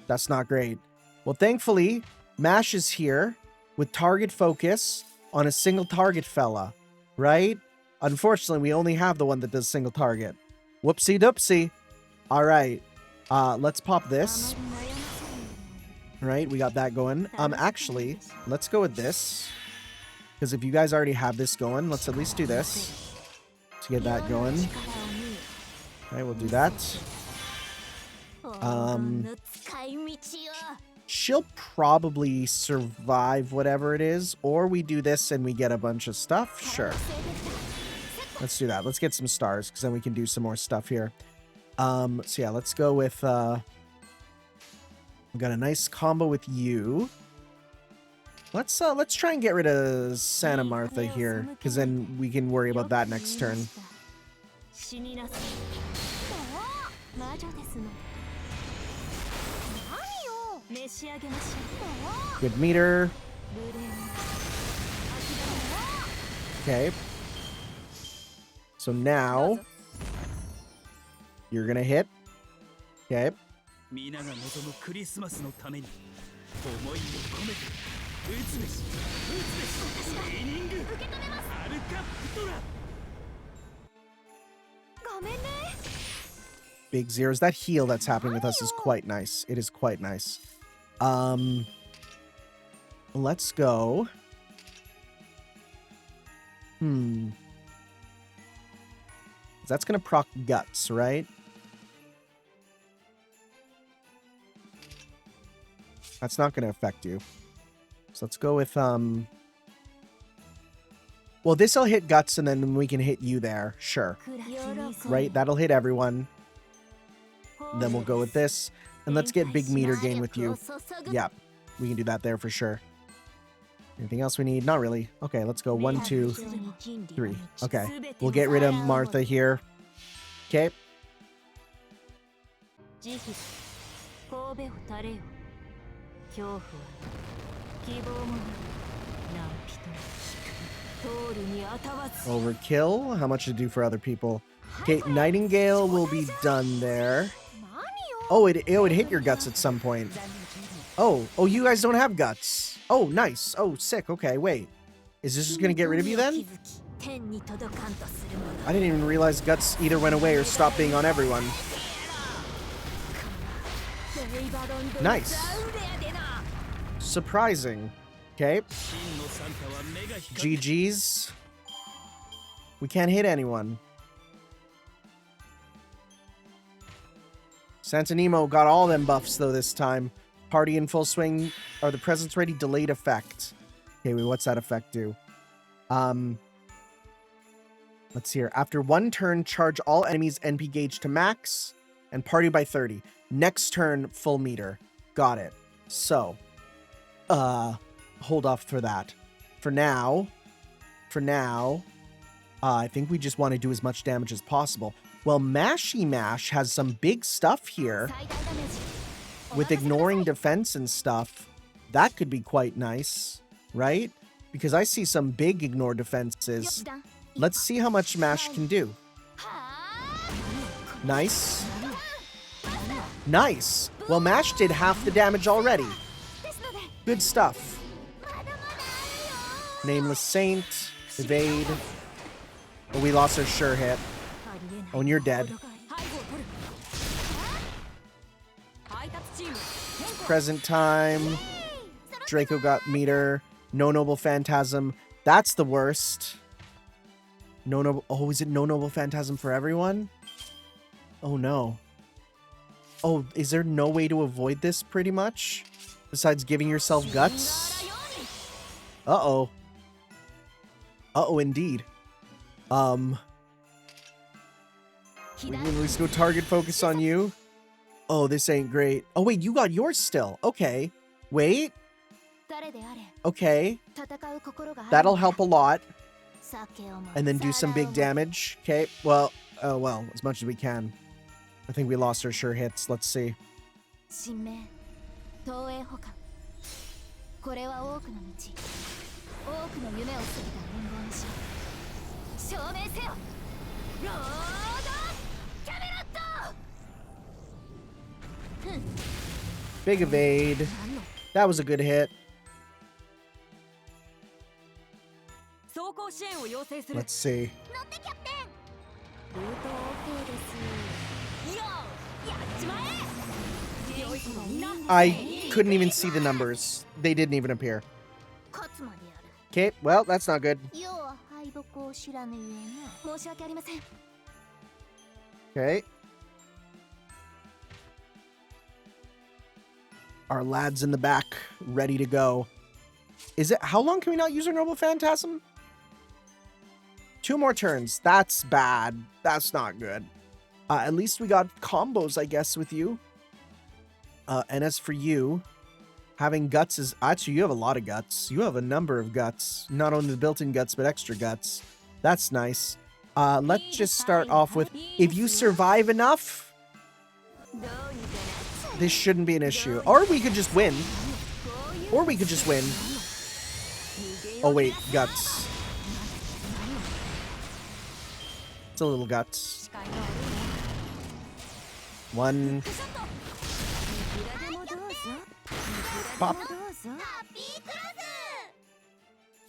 That's not great. Well, thankfully, Mash is here with target focus on a single target fella, right? Unfortunately, we only have the one that does single target. Whoopsie doopsie. All right. Let's pop this. Right, we got that going. Actually, let's go with this. Because if you guys already have this going, let's at least do this to get that going. All right, we'll do that. She'll probably survive whatever it is, or we do this and we get a bunch of stuff. Sure. Let's do that. Let's get some stars, because then we can do some more stuff here. So yeah, let's go with... we got a nice combo with you. Let's try and get rid of Santa Martha here, because then we can worry about that next turn. Good meter. Okay. So now you're gonna hit. Okay. 皆が望むクリスマスのために思いを込めて打つべしウィニングアルカプトラ Big zeros. That heal that's happening with us is quite nice. It is quite nice. Let's go. That's gonna proc guts, right? That's not gonna affect you. So let's go with well, this'll hit guts and then we can hit you there. Sure. Right? That'll hit everyone. Then we'll go with this. And let's get big meter gain with you. Yeah. We can do that there for sure. Anything else we need? Not really. Okay, let's go 1, 2, 3. Okay. We'll get rid of Martha here. Okay. Overkill. How much to do for other people? Okay, Nightingale will be done there. Oh, it would hit your guts at some point. Oh, you guys don't have guts. Oh, nice. Oh, sick. Okay, wait. Is this just gonna get rid of you then? I didn't even realize guts either went away or stopped being on everyone. Nice. Surprising. Okay. GG's. We can't hit anyone. Santa Nemo got all them buffs though this time. Party in full swing. Are the presents ready? Delayed effect. Okay, wait, what's that effect do? Let's see here. After 1 turn, charge all enemies NP gauge to max and party by 30. Next turn, full meter. Got it. So, hold off for that. For now, I think we just want to do as much damage as possible. Well, Mashy Mash has some big stuff here. With ignoring defense and stuff, that could be quite nice, right? Because I see some big ignore defenses. Let's see how much Mash can do. Nice. Nice. Well, Mash did half the damage already. Good stuff. Nameless Saint. Evade. Oh, we lost our sure hit. Oh, and you're dead. Present time. Draco got meter. No Noble Phantasm. That's the worst. No Noble... Oh, is it No Noble Phantasm for everyone? Oh, no. Oh, is there no way to avoid this, pretty much? Besides giving yourself guts? Uh-oh. Uh-oh, indeed. We can at least go target focus on you. Oh, this ain't great. Oh, wait, you got yours still. Okay. Wait. Okay. That'll help a lot. And then do some big damage. Okay. Well, as much as we can. I think we lost our sure hits. Let's see. Big evade. That was a good hit. Let's see. I couldn't even see the numbers. They didn't even appear. Okay, well, that's not good. Okay. Our lads in the back, ready to go. Is it... How long can we not use our Noble Phantasm? 2 more turns. That's bad. That's not good. At least we got combos, I guess, with you. And as for you, having guts is... Actually, you have a lot of guts. You have a number of guts. Not only the built-in guts, but extra guts. That's nice. Let's just start off with... If you survive enough... This shouldn't be an issue. Or we could just win. Oh, wait. Guts. It's a little guts. 1. Pop.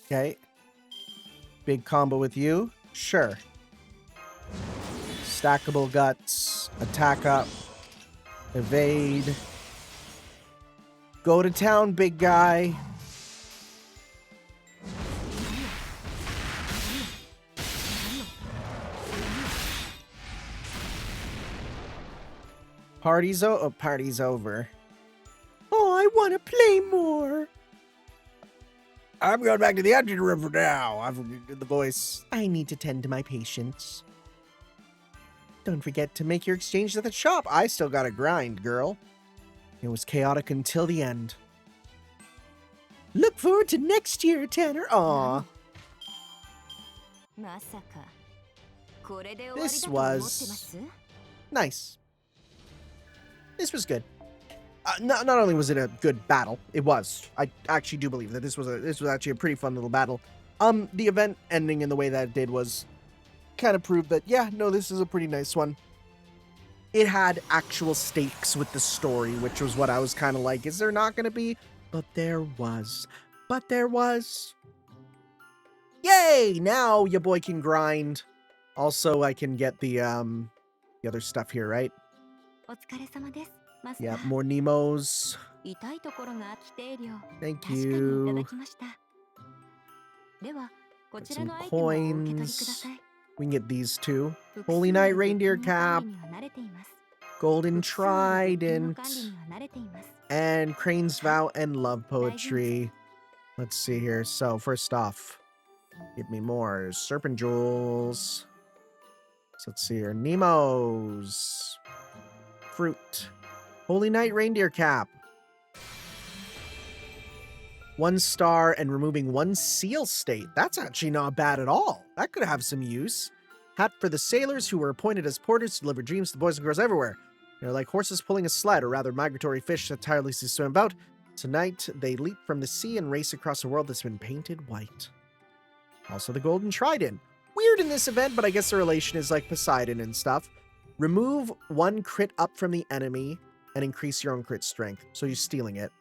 Okay. Big combo with you. Sure. Stackable guts. Attack up. Evade. Go to town, big guy. Party's over. Oh, I want to play more. I'm going back to the engine room for now. I've the voice. I need to tend to my patients. Don't forget to make your exchange at the shop. I still gotta grind, girl. It was chaotic until the end. Look forward to next year, Tanner. Aw. まさかこれで終わり This だと思ってま was す nice. This was good. Not only was it a good battle, it was. I actually do believe that this was actually a pretty fun little battle. The event ending in the way that it did was kind of proved that, yeah, no, this is a pretty nice one. It had actual stakes with the story, which was what I was kind of like, is there not going to be? But there was. But there was. Yay! Now your boy can grind. Also, I can get the other stuff here, right? お疲れ様ですマスター Yeah, more Nemos. 痛いところが規定量 Thank 確かにいただ you. きましたではこ Got ちら some のアイテムをお受け取りくだ coins. さい We can get these two. 複 Holy 数あ Knight る物 Reindeer 品の管 Cap, 理には慣れています Golden 複数ある物品の Trident, 管理には慣れています and Crane's Vow and Love Poetry. Let's see here. So, first off, give me more Serpent Jewels. So let's see here. Nemo's. Fruit. Holy Knight Reindeer Cap. 1 star and removing 1 seal state. That's actually not bad at all. That could have some use. Hat for the sailors who were appointed as porters to deliver dreams to boys and girls everywhere. They're like horses pulling a sled, or rather migratory fish that tirelessly swim about. Tonight, they leap from the sea and race across a world that's been painted white. Also the Golden Trident. Weird in this event, but I guess the relation is like Poseidon and stuff. Remove 1 crit up from the enemy and increase your own crit strength. So you're stealing it.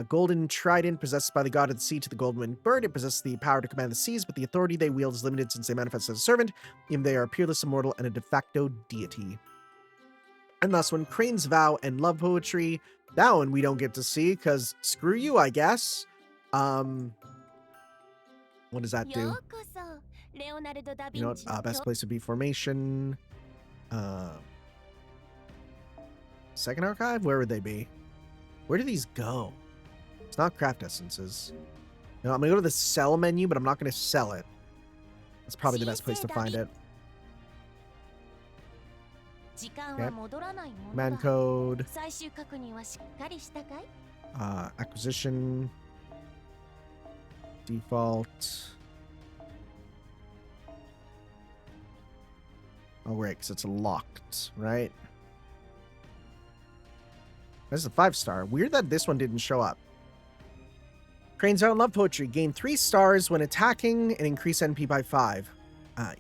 Golden Trident, possessed by the god of the sea to the golden winged bird. It possesses the power to command the seas, but the authority they wield is limited since they manifest as a servant, even they are a peerless immortal and a de facto deity. And last one, Crane's Vow and Love Poetry. That one we don't get to see, because screw you, I guess. What does that do? ようこそレオナルド・ダ・ヴ You know ィン what? チの Best place would be Formation. Second Archive? Where would they be? Where do these go? It's not craft essences. No, I'm gonna go to the sell menu, but I'm not gonna sell it. That's probably the best place to find it. 時間は戻らないもの Man だ code, 最終確認はしっかりしたかい acquisition, default. Oh, right, because it's locked, right? This is a 5-star. Weird that this one didn't show up. Crane's Vow and Love Poetry. Gain 3 stars when attacking and increase NP by 5.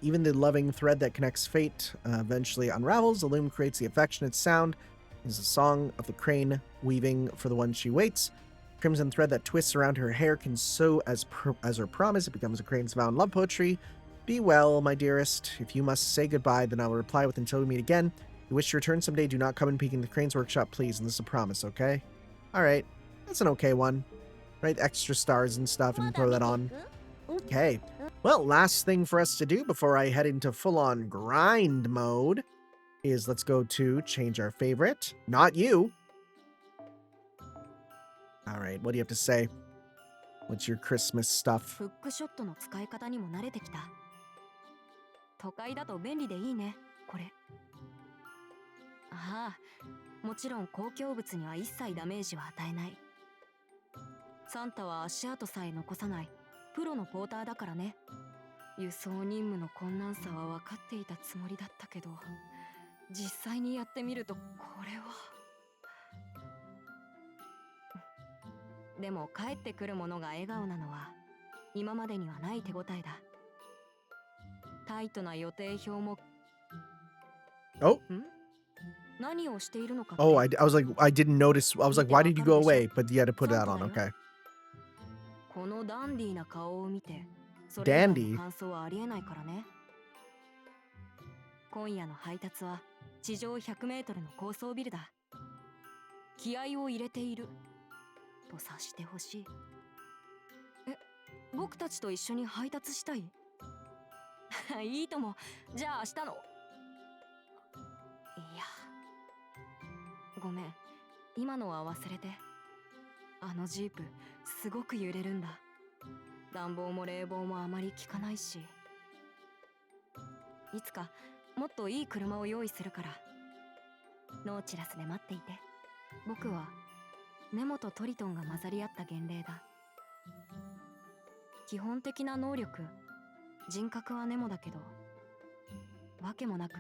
Even the loving thread that connects fate eventually unravels. The loom creates the affectionate sound. It is a song of the crane weaving for the one she waits. Crimson thread that twists around her hair can sew as her promise. It becomes a Crane's Vow and Love Poetry. Be well, my dearest. If you must say goodbye, then I will reply with until we meet again. If you wish to return someday, do not come in peeking the Crane's workshop, please. And this is a promise, okay? Alright. That's an okay one. Right? Extra stars and stuff and まだ throw 見 that て on. いく Okay. Well, last thing for us to do before I head into full-on grind mode is let's go to change our favorite. Not you. Alright, what do you have to say? What's your Christmas stuff? フックショットの使い方にも慣れてきた都会だと便利でいいねこれああもちろん公共物には一切ダメージは与えないサンタは足跡さえ残さないプロのポーターだからね輸送任務の困難さは分かっていたつもりだったけど実際にやってみるとこれはでも帰ってくるものが笑顔なのは今までにはない手応えだタイトな予定表も Oh. 何をしているのかって Oh, I was like, I didn't notice. I was like, why did you go away? But you had to put that on, okay. このダンディーな顔を見てそれ以外の感想はありえないからね今夜の配達は地上100メートルの高層ビルだ気合を入れていると察してほしい僕たちと一緒に配達したいいいともじゃあ明日のいやごめん。今のは忘れて。あのジープ、すごく揺れるんだ。暖房も冷房もあまり効かないし。いつかもっといい車を用意するから。ノーチラスで待っていて。僕はネモとトリトンが混ざり合った幻霊だ。基本的な能力、人格はネモだけど、わけもなく。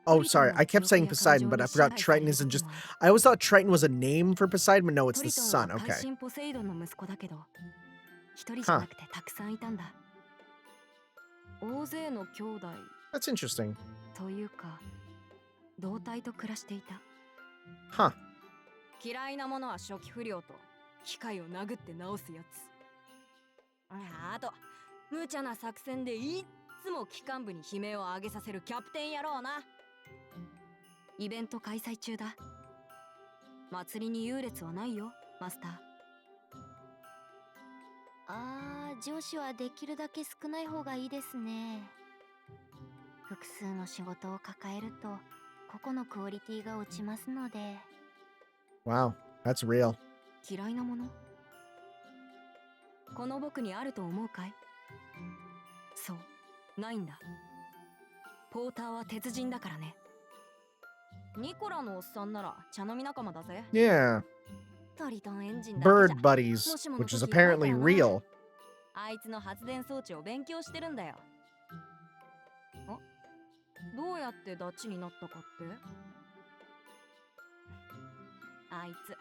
Oh, sorry. I kept saying Poseidon, but I forgot Triton isn't just. I always thought Triton was a name for Poseidon, but no, it's the sun. トリトンは Okay. 海神ポセイドンの息子だけど、一人じゃなくてたくさんいたんだ。大勢の兄弟 That's interesting. というか、同体と暮らしていた。 Huh. 嫌いなものは初期不良と機械を殴って直すやつ。あと無茶な作戦でいっつも機関部に悲鳴を上げさせるキャプテン野郎な。イベント開催中だ。祭りに優劣はないよ、マスター。上司はできるだけ少ない方がいいですね。複数の仕事を抱えると個々のクオリティが落ちますので。 Wow. That's real. 嫌いなもの、この僕にあると思うかい？そう、ないんだ。ポーターは鉄人だからね。ニコラのおっさんなら茶飲み仲間だぜ。 Yeah. トリトンエンジンだけじゃ Bird buddies, which is apparently real. あいつの発電装置を勉強してるんだよ。どうやってダチになったかって？あいつ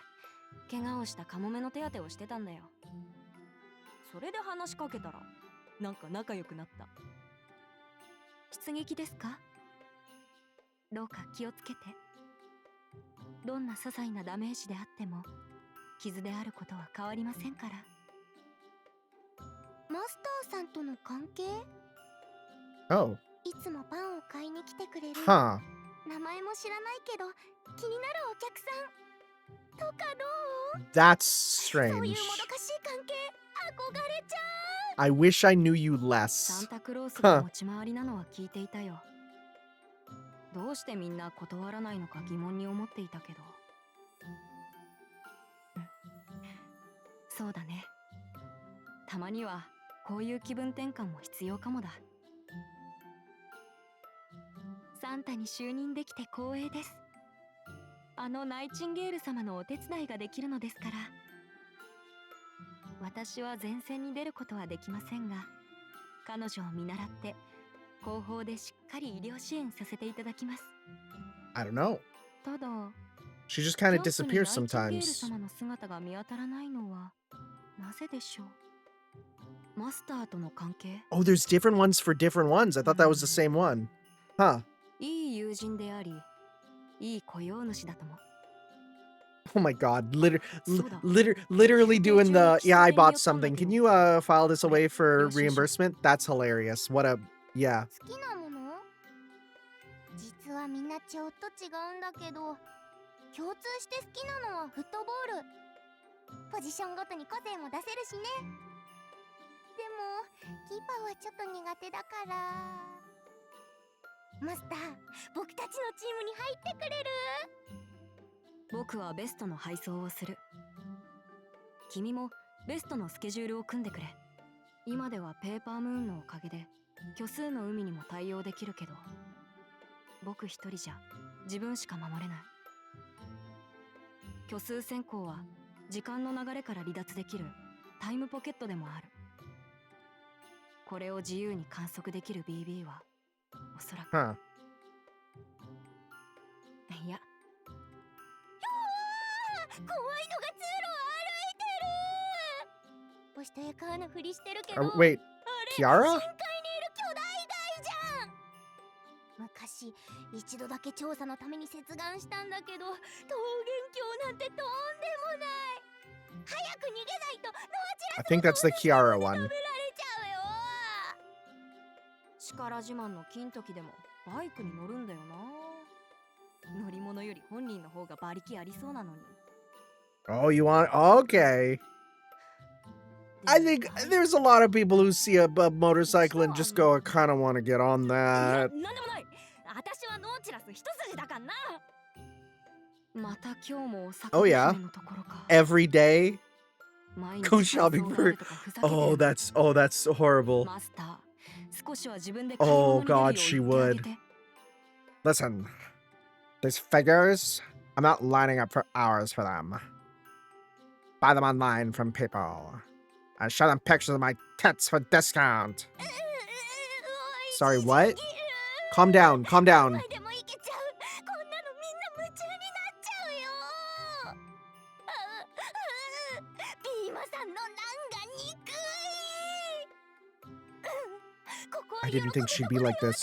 怪我をしたカモメの手当てをしてたんだよ。それで話しかけたらなんか仲良くなった。出撃ですか？どうか気をつけて。どんな些細なダメージであっても傷であることは変わりませんから。マスターさんとの関係？ Oh. いつもパンを買いに来てくれる。 Huh. 名前も知らないけど気になるお客さんとかどう？ That's そういう strange. もどかしい関係憧れちゃう。 I wish I knew you サ less. ンタクロースが持ち回りなのは聞いていたよ。どうしてみんな断らないのか疑問に思っていたけど。そうだね。たまにはこういう気分転換も必要かもだ。サンタに就任できて光栄です。あのナイチンゲール様のお手伝いができるのですから。私は前線に出ることはできませんが、彼女を見習って後方でしっかり医療支援させていただきます。 I don't know. ただ She just kind of キャンプに disappears ナイチンゲール sometimes. 様の姿が見当たらないのはなぜでしょう？マスターとの関係？ Oh, there's different ones for different ones. I thought that was the same one. Huh. いい友人であり、いい雇用主だとも。 Oh my god. Soda. Literally doing the, yeah, I bought something. Can you file this away for reimbursement? That's hilarious. What a, yeah. 好きなもの？実はみんなちょっと違うんだけど、共通して好きなのはフットボール。ポジションごとに個性も出せるしね。でもキーパーはちょっと苦手だから。マスター、僕たちのチームに入ってくれる？僕はベストの配送をする。君もベストのスケジュールを組んでくれ。今ではペーパームーンのおかげで虚数の海にも対応できるけど、僕一人じゃ自分しか守れない。虚数選考は時間の流れから離脱できるタイムポケットでもある。これを自由に観測できる BB はおそらく、 Huh. いや、怖いのが通路を歩いてる。おしとやかなふりしてるけど、 Wait, あれ Kiara? 深海にいる巨大貝じゃん。昔一度だけ調査のために接岸したんだけど、桃源郷なんてとんでもない。早く逃げないとノーチ I ラス think that's the Kiara 食べ one. られちゃうよ。力自慢の金時でもバイクに乗るんだよな。乗り物より本人の方が馬力ありそうなのに。 Oh, you want, okay. I think there's a lot of people who see a motorcycle and just go, I kind of want to get on いや、 that. なんでもない。私はノーチラス一筋だからな。また今日もお酒 Oh, yeah. のところか。 Every day? 毎 Go 日配 shopping 送があ for... るとかふざけてる Oh, that's horrible. マスター、少しは自分で買い Oh 物に出るよ god, う she 言ってあげ would. て。 Listen, these figures, I'm not lining up for hours for them. Buy them online from people. I show them pictures of my tits for discount. Sorry, what? Calm down, calm down. でもいけちゃう。こんなのみんな夢中になっちゃうよ。ビーマさんのナンが憎い。ここは I didn't think she'd be like this. だっ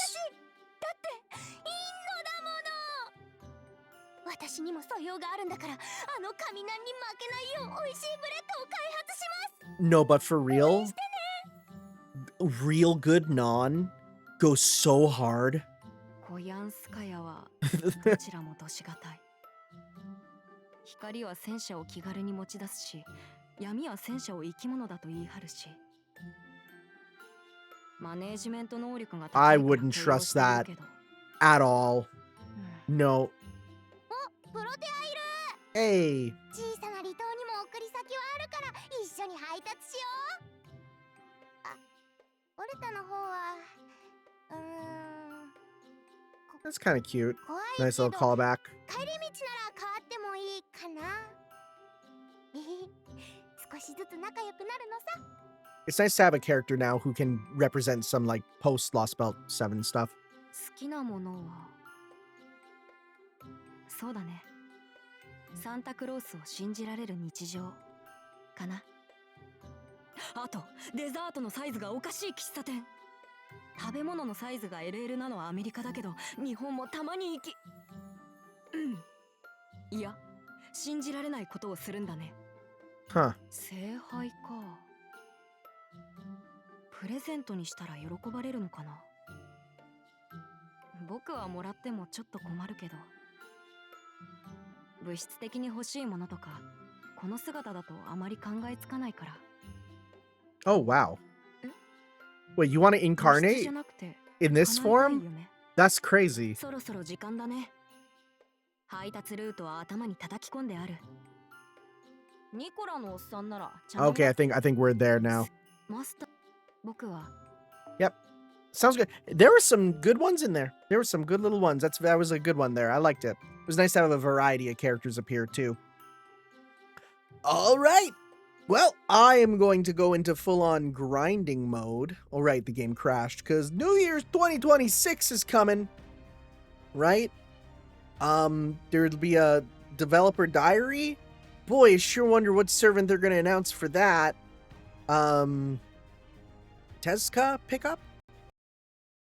ていいのだもの。私にも素養があるんだから、あの神なんに負けないよう美味しいブレッドを開発します。 No, but for real? Real good non goes so hard. コヤンスカヤはどちらもどしがたい。光は戦車を気軽に持ち出すし、闇は戦車を生き物だと言い張るし。マネージメント能力が高いから I wouldn't 許容 trust してる that けど。 at all. うん No. プロテアいる。 Hey. 小さな離島にも送り先はあるから一緒に配達しよう。あ、オルタの方はこ That's kind of cute. 怖い Nice けど little callback. 帰り道なら変わってもいいかな。少しずつ仲良くなるのさ。 It's nice to have a character now who can represent some like post Lost Belt 7 stuff. 好きなものはそうだね。サンタクロースを信じられる日常かな。あとデザートのサイズがおかしい喫茶店。食べ物のサイズが LL なのはアメリカだけど、日本もたまに行き、いや信じられないことをするんだね。 Huh. 聖杯か。プレゼントにしたら喜ばれるのかな。僕はもらってもちょっと困るけど、物質的に欲しいものとかこの姿だとあまり考えつかないから。 Oh, wow. Wait, you want to 物質 incarnate じゃなくて in this 叶えたい form? 夢。 That's crazy. そろそろ時間だね。配達ルートは頭に叩き込んである。ニコラのおっさんならちゃんと Okay, I think we're there now. マスター、僕は Sounds good. There were some good ones in there. There were some good little ones. That was a good one there. I liked it. It was nice to have a variety of characters appear too. All right. Well, I am going to go into full-on grinding mode. All right, the game crashed because New Year's 2026 is coming. Right? There'll be a developer diary. Boy, I sure wonder what servant they're going to announce for that. Tezca pickup?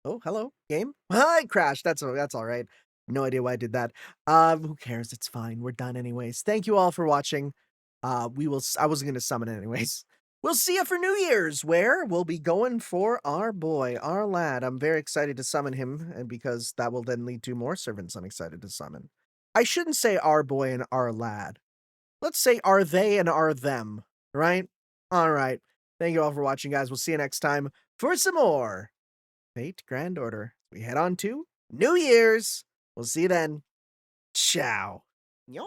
Oh, hello, game. Hi, crashed. That's all right. No idea why I did that. Who cares? It's fine. We're done anyways. Thank you all for watching. I wasn't going to summon it anyways. We'll see you for New Year's, where we'll be going for our boy, our lad. I'm very excited to summon him, and because that will then lead to more servants I'm excited to summon. I shouldn't say our boy and our lad. Let's say are they and are them, right? All right. Thank you all for watching, guys. We'll see you next time for some more Fate Grand Order. We head on to New Year's. We'll see you then. Ciao. Yo.